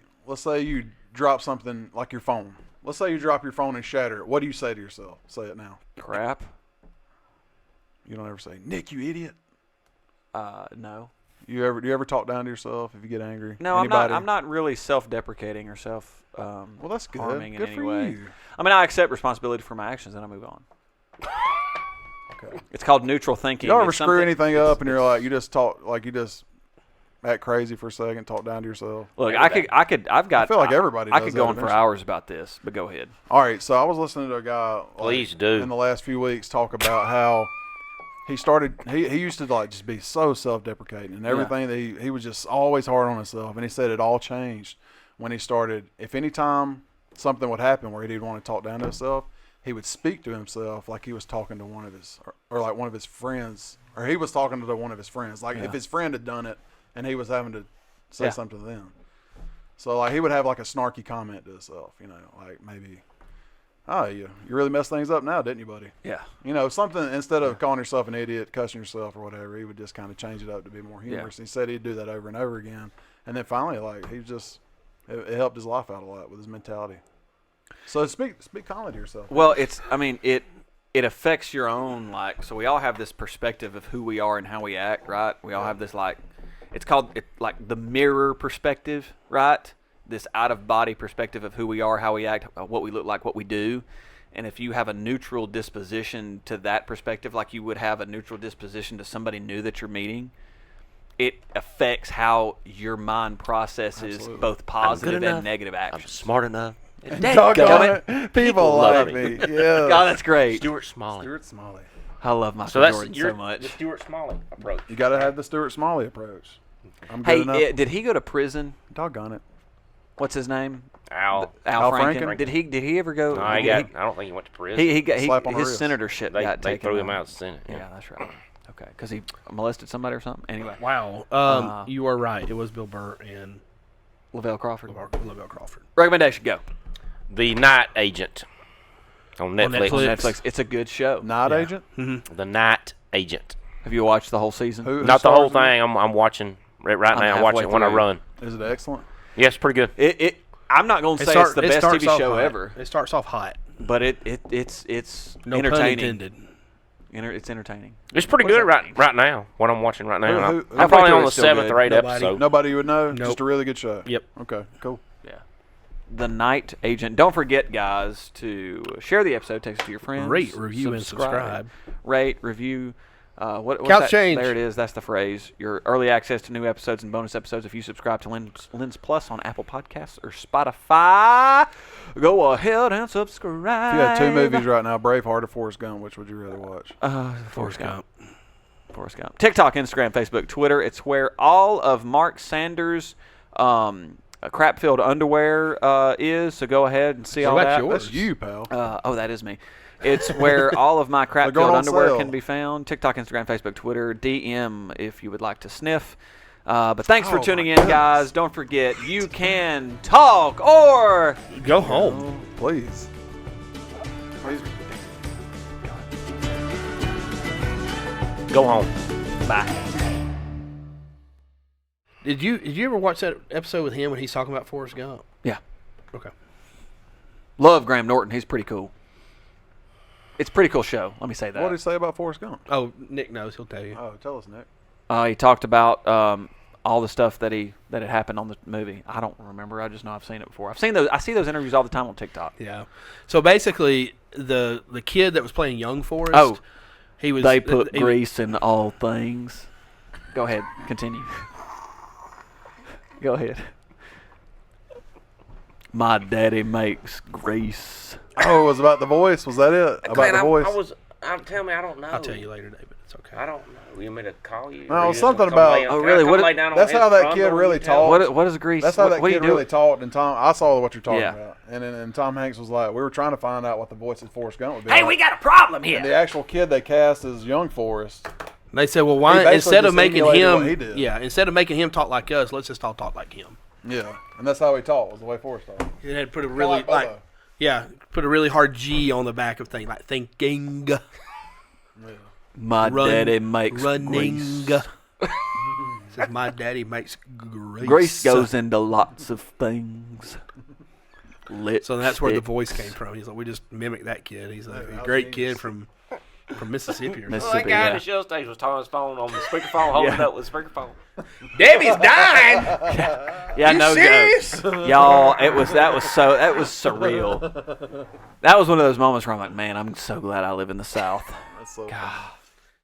you drop something like your phone. Let's say you drop your phone and shatter it. What do you say to yourself? Say it now. Crap. You don't ever say, "Nick, you idiot." No. Do you ever talk down to yourself if you get angry? No, Anybody? I'm not really self-deprecating or Well, that's good. harming Good in any for way. you. I mean, I accept responsibility for my actions and I move on. Okay. It's called neutral thinking. You don't ever It's screw something- anything up and you're like, you just act crazy for a second, talk down to yourself. Look, I've got. I feel like everybody I does could that go on for eventually. hours about this, but go ahead. All right, so I was listening to a guy Please do. in the last few weeks talk about how he used to like just be so self-deprecating and everything that he was just always hard on himself, and he said it all changed when he started. If any time something would happen where he'd want to talk down to himself, he would speak to himself like he was talking to one of his or like one of his friends, or he was talking to one of his friends. Like if his friend had done it and he was having to say something to them. So like he would have like a snarky comment to himself, like maybe, "Oh, you really messed things up now, didn't you, buddy?" Yeah. Something instead of calling yourself an idiot, cussing yourself or whatever, he would just kind of change it up to be more humorous. He said he'd do that over and over again, and then finally, like it helped his life out a lot with his mentality. So speak calmly to yourself. Well, it affects your own, like, so we all have this perspective of who we are and how we act, right? We all have this, like, it's called like the mirror perspective, right? This out of body perspective of who we are, how we act, what we look like, what we do. And if you have a neutral disposition to that perspective, like you would have a neutral disposition to somebody new that you're meeting, it affects how your mind processes Absolutely. both positive enough. and negative I'm actions. smart enough. Doggone it. People love like me. me. Yeah. God, that's great. Stuart Smalley. Stuart Smalley. I love Michael So that's Jordan your so much. the Stuart Smalley approach. You got to have the Stuart Smalley approach. I'm good Hey, enough. did he go to prison? Doggone it. What's his name? Al. Al Franken. Franken? Did he ever go? No, did I don't think he went to prison. He got Slap on the his wrist. senatorship they got taken. threw him away. out of the Senate. Yeah, that's right. Okay, because he molested somebody or something. Anyway, Wow. You are right. It was Bill Burr and Lavelle Crawford. Lavelle Crawford. Recommendation, go. The Night Agent on Netflix. Netflix. On Netflix. It's a good show. Night agent? The Night Agent. Have you watched the whole season? Who Not the whole stars in it? thing. I'm watching right now. I'm halfway watching it when I through. run. Is it excellent? Yeah, it's pretty good. I'm not going to say it's the best starts TV off show hot. ever, It starts off hot. but it's No pun entertaining. intended. It's entertaining. It's pretty What's good that right now. What I'm watching right now. Who- I'm probably on the still 7th good. or 8th Nobody. episode. Nobody you would know? Nope. Just a really good show. Yep. Okay, cool. Yeah. The Night Agent. Don't forget, guys, to share the episode, text it to your friends. Rate, review, and subscribe. Rate, review. What's Couch that? change. There it is. That's the phrase. Your early access to new episodes and bonus episodes if you subscribe to Lens Plus on Apple Podcasts or Spotify. Go ahead and subscribe. If you had two movies right now, Braveheart or Forrest Gump, which would you rather watch? Forrest Gump. Forrest Gump. TikTok, Instagram, Facebook, Twitter. It's where all of Mark Sanders' crap-filled underwear is. So go ahead and see all that's that. yours? That's you, pal. That is me. It's where all of my crap-filled going on underwear sale. can be found. TikTok, Instagram, Facebook, Twitter, DM if you would like to sniff. But thanks for tuning in, guys. Don't forget, you can talk or Go home. Please. Go home. bye. Did you ever watch that episode with him when he's talking about Forrest Gump? Yeah. Okay. Love Graham Norton. He's pretty cool. It's a pretty cool show. Let me say that. What did he say about Forrest Gump? Oh, Nick knows. He'll tell you. Oh, tell us, Nick. He talked about all the stuff that had happened on the movie. I don't remember. I just know I've seen it before. I've seen those. I see those interviews all the time on TikTok. Yeah. So basically, the kid that was playing young Forrest. Oh, he was. they put grease in all things. Go ahead. Continue. Go ahead. My daddy makes grease. Oh, it was about the voice. Was that it? About Clint, the voice? Tell me, I don't know. I'll tell you later, David. It's okay. I don't know. You want me to call you? No, Or you it's just something gonna come about- lay- Oh, can I really? come What- lay down on that's his how that front kid door really and tell talked. him? What is grease? That's how that what do kid you do? really talked. And Tom, I saw what you're talking Yeah. about. And Tom Hanks was like, we were trying to find out what the voice of Forrest Gump would be. Hey, like. we got a problem And the here. actual kid they cast as young Forrest. They said, well, He why basically instead of just making emulated what he him, did. instead of making him talk like us, let's just talk like him. Yeah, and that's how he talked. Was the way Forrest talked. It had put a Kinda really Bubba. put a really hard G on the back of thing, like thinking, My daddy makes running. grease. Says my daddy makes grease. Grease goes into lots of things. So that's where the Lipstick. voice came from. He's like, we just mimicked that kid. He's like Yeah, a great genius. kid from Mississippi. Or Well, something. that guy yeah. in the show station was talking on his phone on the speakerphone, holding Yeah. up with the speakerphone. Debbie's dying. Yeah, You no serious? joke. Y'all, that was surreal. That was one of those moments where I'm like, man, I'm so glad I live in the South. That's so God.